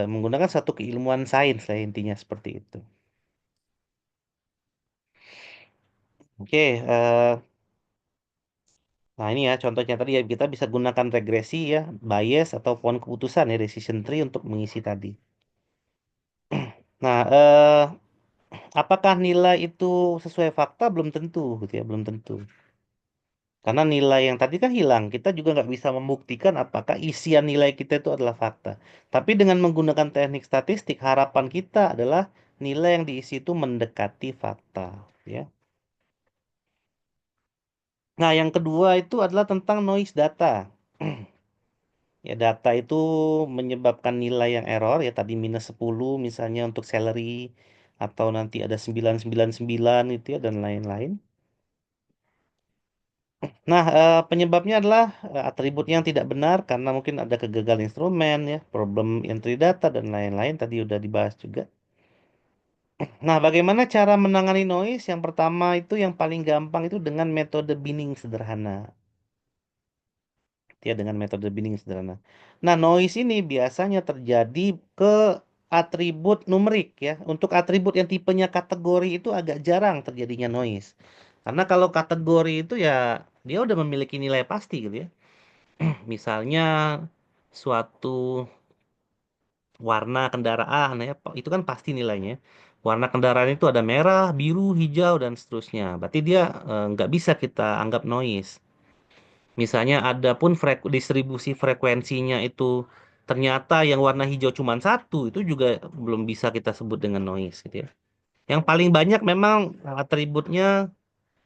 menggunakan suatu keilmuan sains lah intinya seperti itu. Oke, nah ini ya contohnya tadi ya kita bisa gunakan regresi ya, bias atau pohon keputusan ya, decision tree untuk mengisi tadi. Nah, apakah nilai itu sesuai fakta? Belum tentu gitu ya, belum tentu. Karena nilai yang tadi kan hilang, kita juga nggak bisa membuktikan apakah isian nilai kita itu adalah fakta. Tapi dengan menggunakan teknik statistik, harapan kita adalah nilai yang diisi itu mendekati fakta, ya. Nah, yang kedua itu adalah tentang noise data. Ya, data itu menyebabkan nilai yang error, ya tadi -10 misalnya untuk salary, atau nanti ada 999 itu ya, dan lain-lain. Nah, penyebabnya adalah atribut yang tidak benar karena mungkin ada kegagalan instrumen ya, problem entry data dan lain-lain tadi udah dibahas juga. Nah, bagaimana cara menangani noise? Yang pertama itu yang paling gampang itu dengan metode binning sederhana. Ya, dengan metode binning sederhana. Nah, noise ini biasanya terjadi ke atribut numerik ya. Untuk atribut yang tipenya kategori itu agak jarang terjadinya noise. Karena kalau kategori itu ya dia udah memiliki nilai pasti gitu ya. Misalnya suatu warna kendaraan ya, itu kan pasti nilainya. Warna kendaraan itu ada merah, biru, hijau dan seterusnya. Berarti dia nggak bisa kita anggap noise. Misalnya ada pun distribusi frekuensinya itu ternyata yang warna hijau cuma satu, itu juga belum bisa kita sebut dengan noise gitu ya. Yang paling banyak memang atributnya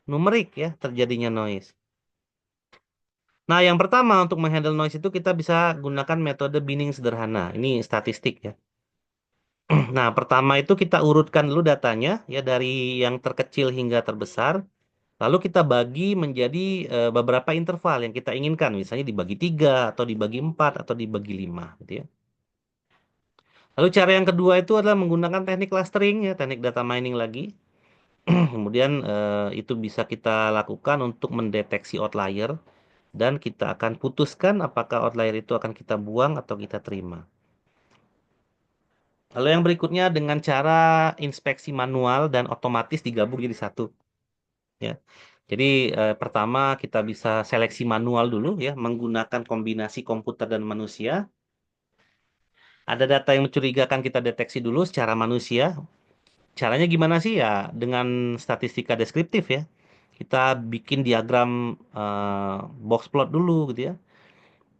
numerik ya terjadinya noise. Nah, yang pertama untuk menghandle noise itu kita bisa gunakan metode binning sederhana. Ini statistik ya. Nah, pertama itu kita urutkan dulu datanya ya dari yang terkecil hingga terbesar. Lalu kita bagi menjadi beberapa interval yang kita inginkan. Misalnya dibagi 3, atau dibagi 4, atau dibagi 5 gitu ya. Lalu cara yang kedua itu adalah menggunakan teknik clustering ya, teknik data mining lagi. Kemudian itu bisa kita lakukan untuk mendeteksi outlier dan kita akan putuskan apakah outlier itu akan kita buang atau kita terima. Lalu yang berikutnya dengan cara inspeksi manual dan otomatis digabung jadi satu. ya. Jadi pertama kita bisa seleksi manual dulu ya, menggunakan kombinasi komputer dan manusia. Ada data yang mencurigakan kita deteksi dulu secara manusia. Caranya gimana sih ya? Dengan statistika deskriptif ya. Kita bikin diagram box plot dulu gitu ya.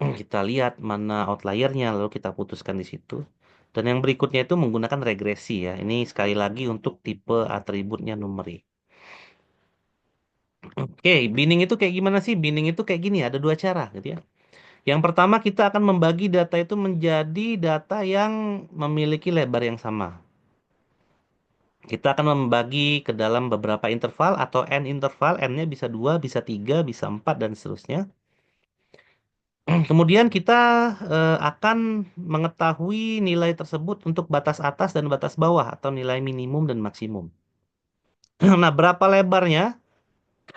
Kita lihat mana outliernya, lalu kita putuskan di situ. Dan yang berikutnya itu menggunakan regresi ya. Ini sekali lagi untuk tipe atributnya numerik. Oke, binning itu kayak gimana sih? Binning itu kayak gini, ada dua cara gitu ya. Yang pertama kita akan membagi data itu menjadi data yang memiliki lebar yang sama. Kita akan membagi ke dalam beberapa interval atau n interval, n-nya bisa 2, bisa 3, bisa 4, dan seterusnya. Kemudian kita akan mengetahui nilai tersebut untuk batas atas dan batas bawah atau nilai minimum dan maksimum. Nah, berapa lebarnya?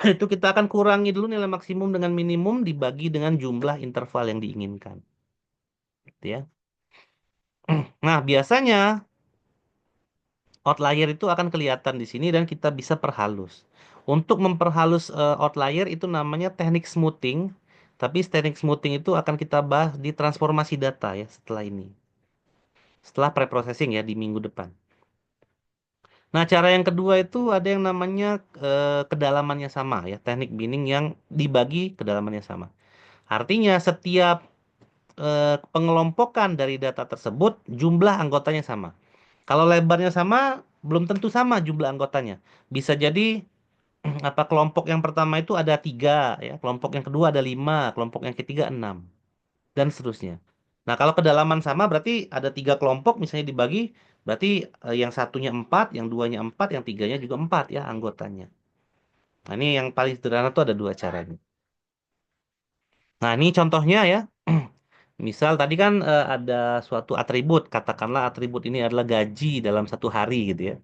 Itu kita akan kurangi dulu nilai maksimum dengan minimum dibagi dengan jumlah interval yang diinginkan. Gitu ya. Nah, biasanya outlier itu akan kelihatan di sini dan kita bisa perhalus. Untuk memperhalus outlier itu namanya teknik smoothing. Tapi teknik smoothing itu akan kita bahas di transformasi data ya setelah ini. Setelah preprocessing ya di minggu depan. Nah, cara yang kedua itu ada yang namanya kedalamannya sama ya, teknik binning yang dibagi kedalamannya sama. Artinya setiap pengelompokan dari data tersebut jumlah anggotanya sama. Kalau lebarnya sama, belum tentu sama jumlah anggotanya. Bisa jadi apa kelompok yang pertama itu ada 3 ya, kelompok yang kedua ada 5, kelompok yang ketiga 6 dan seterusnya. Nah, kalau kedalaman sama berarti ada 3 kelompok misalnya dibagi, berarti yang satunya 4, yang duanya 4, yang tiganya juga 4 ya anggotanya. Nah, ini yang paling sederhana tuh ada dua caranya. Nah, ini contohnya ya. Misal tadi kan ada suatu atribut, katakanlah atribut ini adalah gaji dalam 1 hari gitu ya.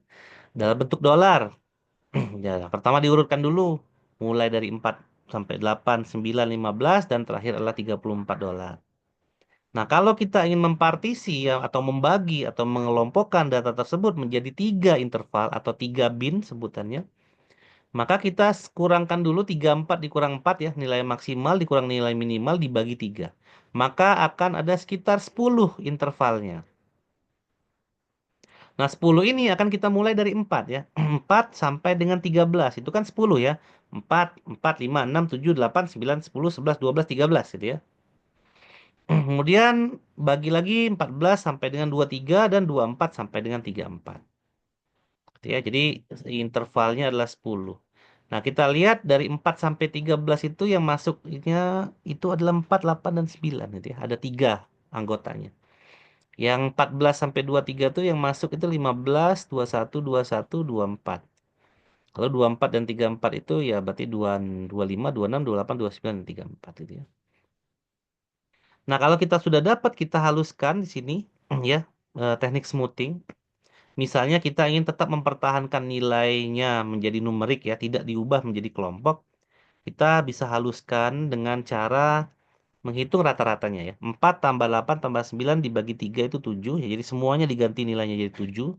Dalam bentuk dolar. Ya, pertama diurutkan dulu. Mulai dari 4 sampai 8, 9, 15 dan terakhir adalah $34. Nah, kalau kita ingin mempartisi ya, atau membagi atau mengelompokkan data tersebut menjadi 3 interval atau 3 bin sebutannya, maka kita kurangkan dulu 34 dikurang 4 ya, nilai maksimal dikurang nilai minimal dibagi 3. Maka akan ada sekitar 10 intervalnya. Nah, 10 ini akan kita mulai dari 4 ya. 4 sampai dengan 13. Itu kan 10 ya. 4, 4, 5, 6, 7, 8, 9, 10, 11, 12, 13 gitu ya. Kemudian bagi lagi 14 sampai dengan 23 dan 24 sampai dengan 34. Gitu ya. Jadi intervalnya adalah 10. Nah, kita lihat dari 4 sampai 13 itu yang masuknya itu adalah 4, 8, dan 9 gitu ya. Ada 3 anggotanya. Yang 14 sampai 23 itu yang masuk itu 15, 21, 21, 24. Kalau 24 dan 34 itu ya berarti 25, 26, 28, 29, dan 34 gitu ya. Nah, kalau kita sudah dapat kita haluskan di sini ya teknik smoothing. Misalnya kita ingin tetap mempertahankan nilainya menjadi numerik ya, tidak diubah menjadi kelompok. Kita bisa haluskan dengan cara menghitung rata-ratanya ya. 4 tambah 8 tambah 9 dibagi 3 itu 7. Ya, jadi semuanya diganti nilainya jadi 7.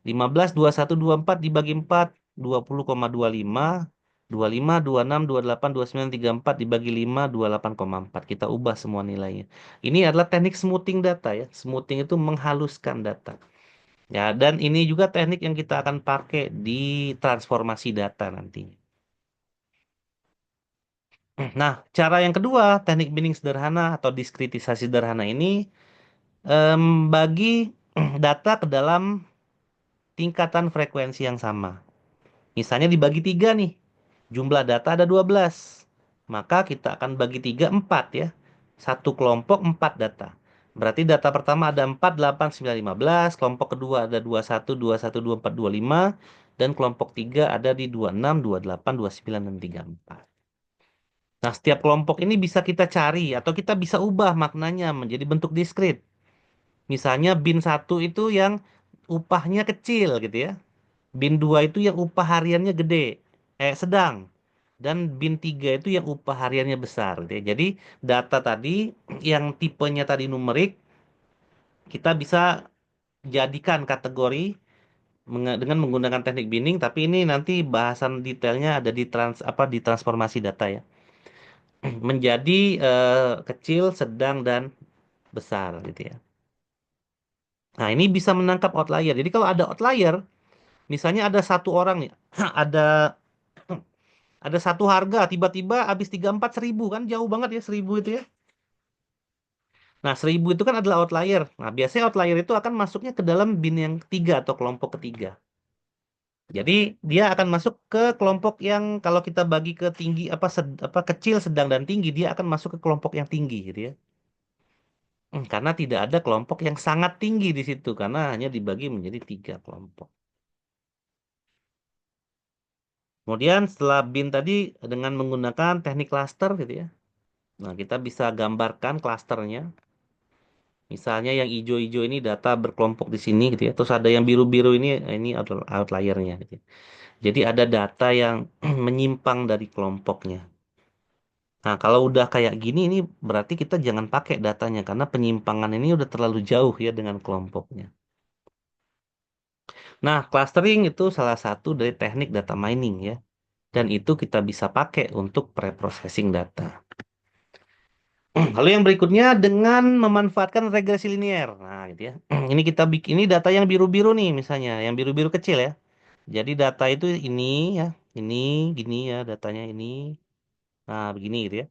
15, 21, 24 dibagi 4, 20,25. 25, 26, 28, 29, 34 dibagi 5, 28,4. Kita ubah semua nilainya. Ini adalah teknik smoothing data ya. Smoothing itu menghaluskan data. Ya, dan ini juga teknik yang kita akan pakai di transformasi data nantinya. Nah, cara yang kedua, teknik binning sederhana atau diskritisasi sederhana ini bagi data ke dalam tingkatan frekuensi yang sama. Misalnya dibagi 3 nih, jumlah data ada 12. Maka kita akan bagi 3, 4 ya. Satu kelompok 4 data. Berarti data pertama ada 4, 8, 9, 15. Kelompok kedua ada 21, 21, 24, 25. Dan kelompok 3 ada di 26, 28, 29, dan 34. Nah, setiap kelompok ini bisa kita cari atau kita bisa ubah maknanya menjadi bentuk diskrit. Misalnya bin satu itu yang upahnya kecil gitu ya. Bin 2 itu yang upah hariannya gede, sedang. Dan bin 3 itu yang upah hariannya besar gitu ya. Jadi data tadi yang tipenya tadi numerik kita bisa jadikan kategori dengan menggunakan teknik binning, tapi ini nanti bahasan detailnya ada di di transformasi data ya. Menjadi kecil, sedang dan besar gitu ya. Nah, ini bisa menangkap outlier. Jadi kalau ada outlier, misalnya ada satu orang nih, ada ada satu harga tiba-tiba habis 34.000 kan jauh banget ya 1.000 itu ya. Nah, 1.000 itu kan adalah outlier. Nah, biasanya outlier itu akan masuknya ke dalam bin yang ketiga atau kelompok ketiga. Jadi dia akan masuk ke kelompok yang kalau kita bagi ke tinggi apa kecil, sedang dan tinggi, dia akan masuk ke kelompok yang tinggi gitu ya. Karena tidak ada kelompok yang sangat tinggi di situ karena hanya dibagi menjadi tiga kelompok. Kemudian setelah bin tadi dengan menggunakan teknik cluster gitu ya. Nah, kita bisa gambarkan klasternya. Misalnya yang hijau-hijau ini data berkelompok di sini gitu ya. Terus ada yang biru-biru ini adalah outliernya gitu ya. Jadi ada data yang menyimpang dari kelompoknya. Nah, kalau udah kayak gini ini berarti kita jangan pakai datanya karena penyimpangan ini udah terlalu jauh ya dengan kelompoknya. Nah, clustering itu salah satu dari teknik data mining ya. Dan itu kita bisa pakai untuk pre-processing data. Lalu yang berikutnya dengan memanfaatkan regresi linear. Nah, gitu ya. Ini kita bikin ini data yang biru-biru nih misalnya, yang biru-biru kecil ya. Jadi data itu ini ya, ini gini ya datanya ini. Nah, begini gitu ya.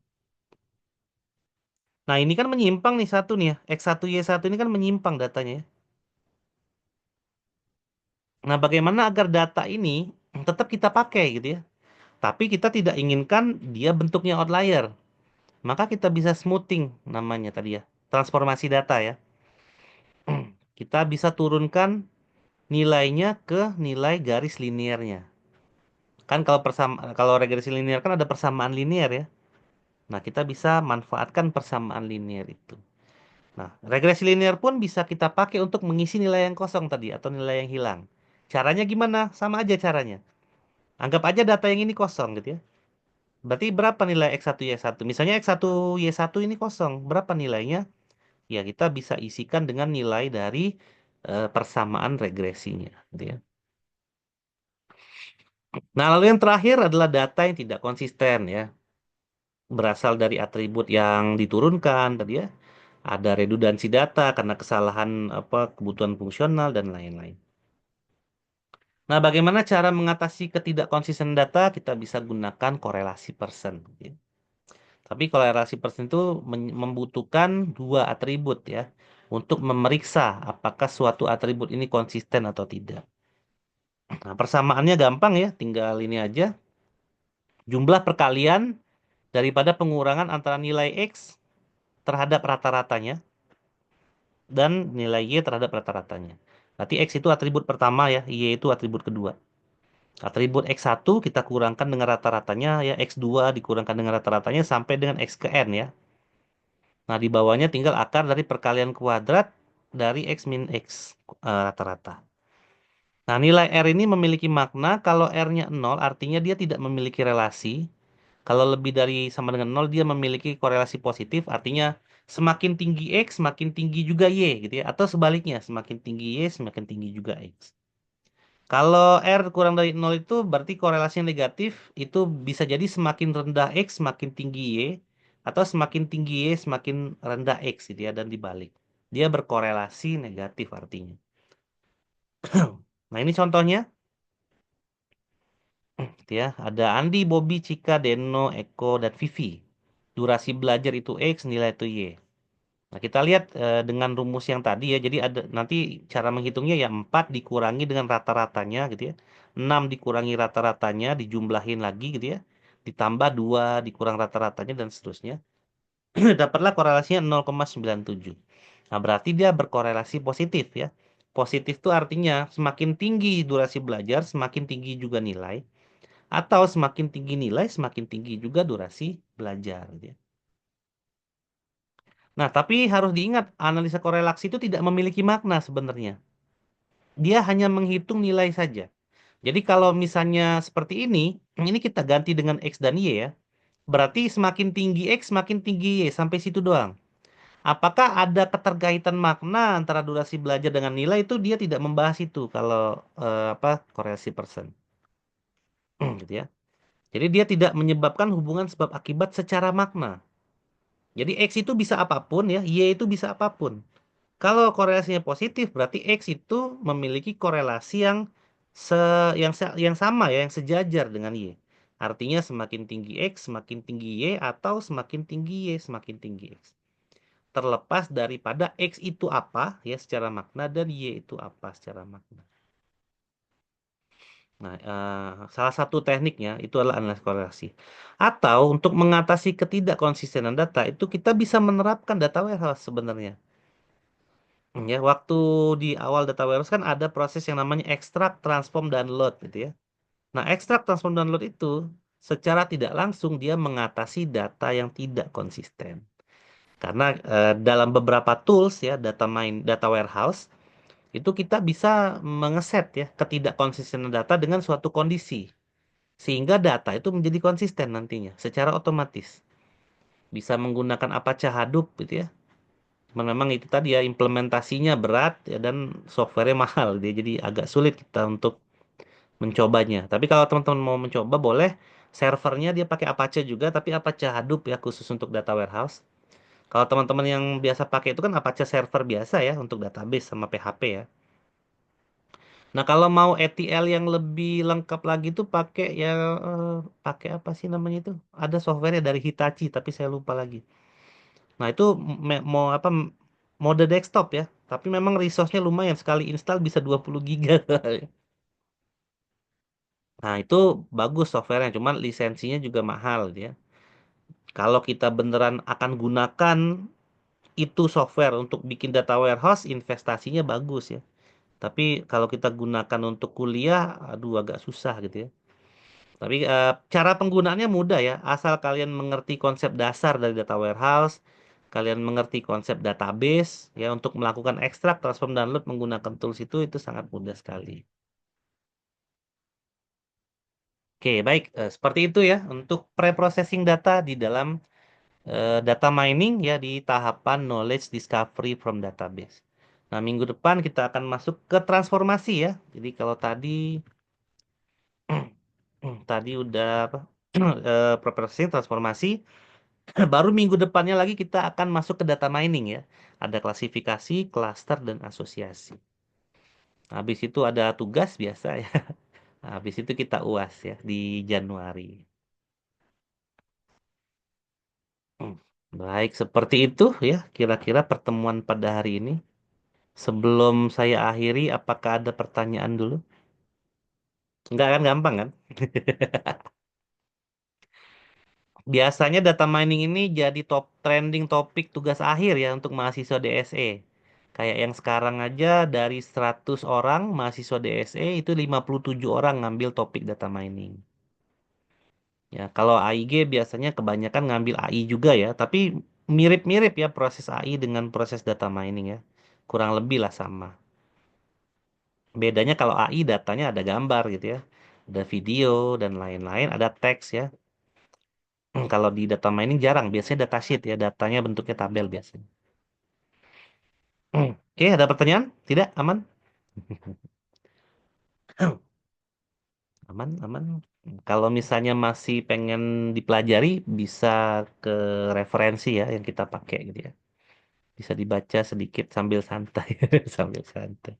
Nah, ini kan menyimpang nih satu nih ya. X1Y1 ini kan menyimpang datanya ya. Nah, bagaimana agar data ini tetap kita pakai gitu ya. Tapi kita tidak inginkan dia bentuknya outlier. Maka kita bisa smoothing namanya tadi ya. Transformasi data ya. Kita bisa turunkan nilainya ke nilai garis linearnya. Kan kalau regresi linear kan ada persamaan linear ya. Nah, kita bisa manfaatkan persamaan linear itu. Nah, regresi linear pun bisa kita pakai untuk mengisi nilai yang kosong tadi atau nilai yang hilang. Caranya gimana? Sama aja caranya. Anggap aja data yang ini kosong gitu ya. Berarti berapa nilai X1Y1? Misalnya X1Y1 ini kosong. Berapa nilainya? Ya, kita bisa isikan dengan nilai dari persamaan regresinya gitu ya. Nah, lalu yang terakhir adalah data yang tidak konsisten ya. Berasal dari atribut yang diturunkan tadi ya. Ada redundansi data karena kesalahan kebutuhan fungsional dan lain-lain. Nah, bagaimana cara mengatasi ketidakkonsisten data? Kita bisa gunakan korelasi person. Ya. Tapi korelasi person itu membutuhkan dua atribut ya. Untuk memeriksa apakah suatu atribut ini konsisten atau tidak. Nah, persamaannya gampang ya. Tinggal ini aja. Jumlah perkalian daripada pengurangan antara nilai X terhadap rata-ratanya dan nilai Y terhadap rata-ratanya. Berarti X itu atribut pertama ya, Y itu atribut kedua. Atribut X1 kita kurangkan dengan rata-ratanya ya, X2 dikurangkan dengan rata-ratanya sampai dengan X ke N ya. Nah, di bawahnya tinggal akar dari perkalian kuadrat dari X min X rata-rata. Nah, nilai R ini memiliki makna kalau R-nya 0 artinya dia tidak memiliki relasi. Kalau lebih dari sama dengan 0 dia memiliki korelasi positif, artinya semakin tinggi X, semakin tinggi juga Y gitu ya. Atau sebaliknya, semakin tinggi Y, semakin tinggi juga X. Kalau R kurang dari 0 itu berarti korelasi yang negatif itu bisa jadi semakin rendah X, semakin tinggi Y. Atau semakin tinggi Y, semakin rendah X gitu ya, dan dibalik. Dia berkorelasi negatif artinya. Nah ini contohnya gitu ya. Ada Andi, Bobby, Cika, Deno, Eko, dan Vivi. Durasi belajar itu X, nilai itu Y. Nah, kita lihat dengan rumus yang tadi ya. Jadi ada nanti cara menghitungnya ya 4 dikurangi dengan rata-ratanya gitu ya. 6 dikurangi rata-ratanya dijumlahin lagi gitu ya. Ditambah 2 dikurang rata-ratanya dan seterusnya. Dapatlah korelasinya 0,97. Nah, berarti dia berkorelasi positif ya. Positif itu artinya semakin tinggi durasi belajar, semakin tinggi juga nilai. Atau semakin tinggi nilai, semakin tinggi juga durasi belajar gitu ya. Nah, tapi harus diingat, analisa korelasi itu tidak memiliki makna sebenarnya. Dia hanya menghitung nilai saja. Jadi kalau misalnya seperti ini kita ganti dengan X dan Y ya. Berarti semakin tinggi X, semakin tinggi Y, sampai situ doang. Apakah ada keterkaitan makna antara durasi belajar dengan nilai itu dia tidak membahas itu kalau apa korelasi person gitu ya. Jadi dia tidak menyebabkan hubungan sebab akibat secara makna. Jadi X itu bisa apapun ya, Y itu bisa apapun. Kalau korelasinya positif berarti X itu memiliki korelasi yang se yang sama ya, yang sejajar dengan Y. Artinya semakin tinggi X, semakin tinggi Y atau semakin tinggi Y, semakin tinggi X. Terlepas daripada X itu apa ya secara makna dan Y itu apa secara makna. Nah, salah satu tekniknya itu adalah analisis korelasi. Atau untuk mengatasi ketidakkonsistenan data itu kita bisa menerapkan data warehouse sebenarnya. Ya, waktu di awal data warehouse kan ada proses yang namanya extract, transform, dan load gitu ya. Nah, extract, transform, dan load itu secara tidak langsung dia mengatasi data yang tidak konsisten. Karena dalam beberapa tools ya data warehouse itu kita bisa mengeset ya ketidakkonsistenan data dengan suatu kondisi sehingga data itu menjadi konsisten nantinya secara otomatis. Bisa menggunakan Apache Hadoop gitu ya. Cuman memang itu tadi ya implementasinya berat ya dan softwarenya mahal dia jadi agak sulit kita untuk mencobanya. Tapi kalau teman-teman mau mencoba boleh servernya dia pakai Apache juga tapi Apache Hadoop ya khusus untuk data warehouse. Kalau teman-teman yang biasa pakai itu kan Apache server biasa ya untuk database sama PHP ya. Nah, kalau mau ETL yang lebih lengkap lagi tuh pakai ya pakai apa sih namanya itu? Ada softwarenya dari Hitachi tapi saya lupa lagi. Nah, itu mau apa mode desktop ya. Tapi memang resource-nya lumayan sekali install bisa 20 giga. Nah, itu bagus softwarenya, cuman lisensinya juga mahal dia. Kalau kita beneran akan gunakan itu software untuk bikin data warehouse, investasinya bagus ya. Tapi kalau kita gunakan untuk kuliah, aduh agak susah gitu ya. Tapi cara penggunaannya mudah ya, asal kalian mengerti konsep dasar dari data warehouse, kalian mengerti konsep database, ya untuk melakukan ekstrak, transform, download menggunakan tools itu sangat mudah sekali. Oke, baik, seperti itu ya untuk pre-processing data di dalam data mining ya di tahapan knowledge discovery from database. Nah, minggu depan kita akan masuk ke transformasi ya. Jadi kalau tadi tadi udah apa? Pre-processing transformasi. Baru minggu depannya lagi kita akan masuk ke data mining ya. Ada klasifikasi, klaster, dan asosiasi. Habis itu ada tugas biasa ya. Habis itu kita UAS ya di Januari. Hmm. Baik, seperti itu ya kira-kira pertemuan pada hari ini. Sebelum saya akhiri, apakah ada pertanyaan dulu? Enggak kan gampang kan? Biasanya data mining ini jadi top trending topik tugas akhir ya untuk mahasiswa DSE. Kayak yang sekarang aja dari 100 orang mahasiswa DSE itu 57 orang ngambil topik data mining. Ya, kalau AIG biasanya kebanyakan ngambil AI juga ya, tapi mirip-mirip ya proses AI dengan proses data mining ya. Kurang lebih lah sama. Bedanya kalau AI datanya ada gambar gitu ya. Ada video dan lain-lain, ada teks ya. Kalau di data mining jarang, biasanya datasheet ya, datanya bentuknya tabel biasanya. Oke, ada pertanyaan? Tidak? Aman? Aman, aman. Kalau misalnya masih pengen dipelajari, bisa ke referensi ya yang kita pakai gitu ya. Bisa dibaca sedikit sambil santai, sambil santai.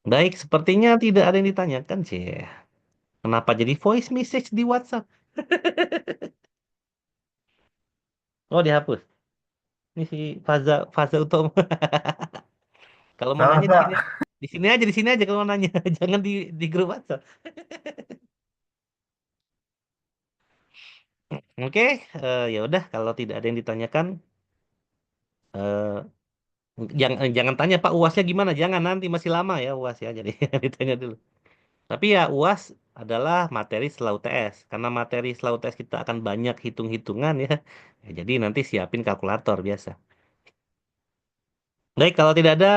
Baik, sepertinya tidak ada yang ditanyakan sih. Kenapa jadi voice message di WhatsApp? Oh, dihapus. Ini si Faza Faza Utomo. Kalau mau Salah nanya Pak. di sini aja kalau mau nanya, jangan di grup WhatsApp. Oke, ya udah kalau tidak ada yang ditanyakan, eh, jangan tanya Pak UASnya gimana, jangan nanti masih lama ya UAS ya, jadi ditanya dulu. Tapi ya UAS adalah materi setelah UTS, karena materi setelah UTS kita akan banyak hitung-hitungan ya. Ya, jadi nanti siapin kalkulator biasa. Baik, kalau tidak ada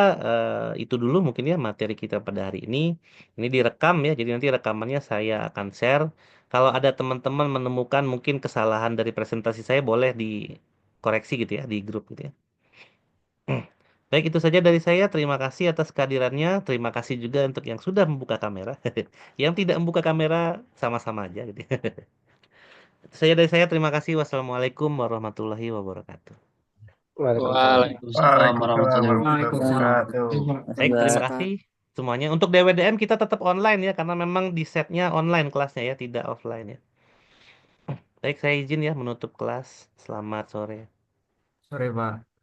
itu dulu mungkin ya materi kita pada hari ini. Ini direkam ya, jadi nanti rekamannya saya akan share. Kalau ada teman-teman menemukan mungkin kesalahan dari presentasi saya boleh di koreksi gitu ya di grup gitu ya. Baik, itu saja dari saya. Terima kasih atas kehadirannya. Terima kasih juga untuk yang sudah membuka kamera. Yang tidak membuka kamera sama-sama aja gitu. Itu saja dari saya. Terima kasih. Wassalamualaikum warahmatullahi wabarakatuh. Waalaikumsalam. Waalaikumsalam Waalaikumsalam warahmatullahi warahmatullahi Waalaikumsalam wabarakatuh. warahmatullahi Baik, wabarakatuh. terima wabarakatuh. kasih semuanya. Untuk DWDM kita tetap online ya, karena memang di setnya online kelasnya ya, tidak offline ya. Baik, saya izin ya menutup kelas. Selamat sore. Sore, Pak.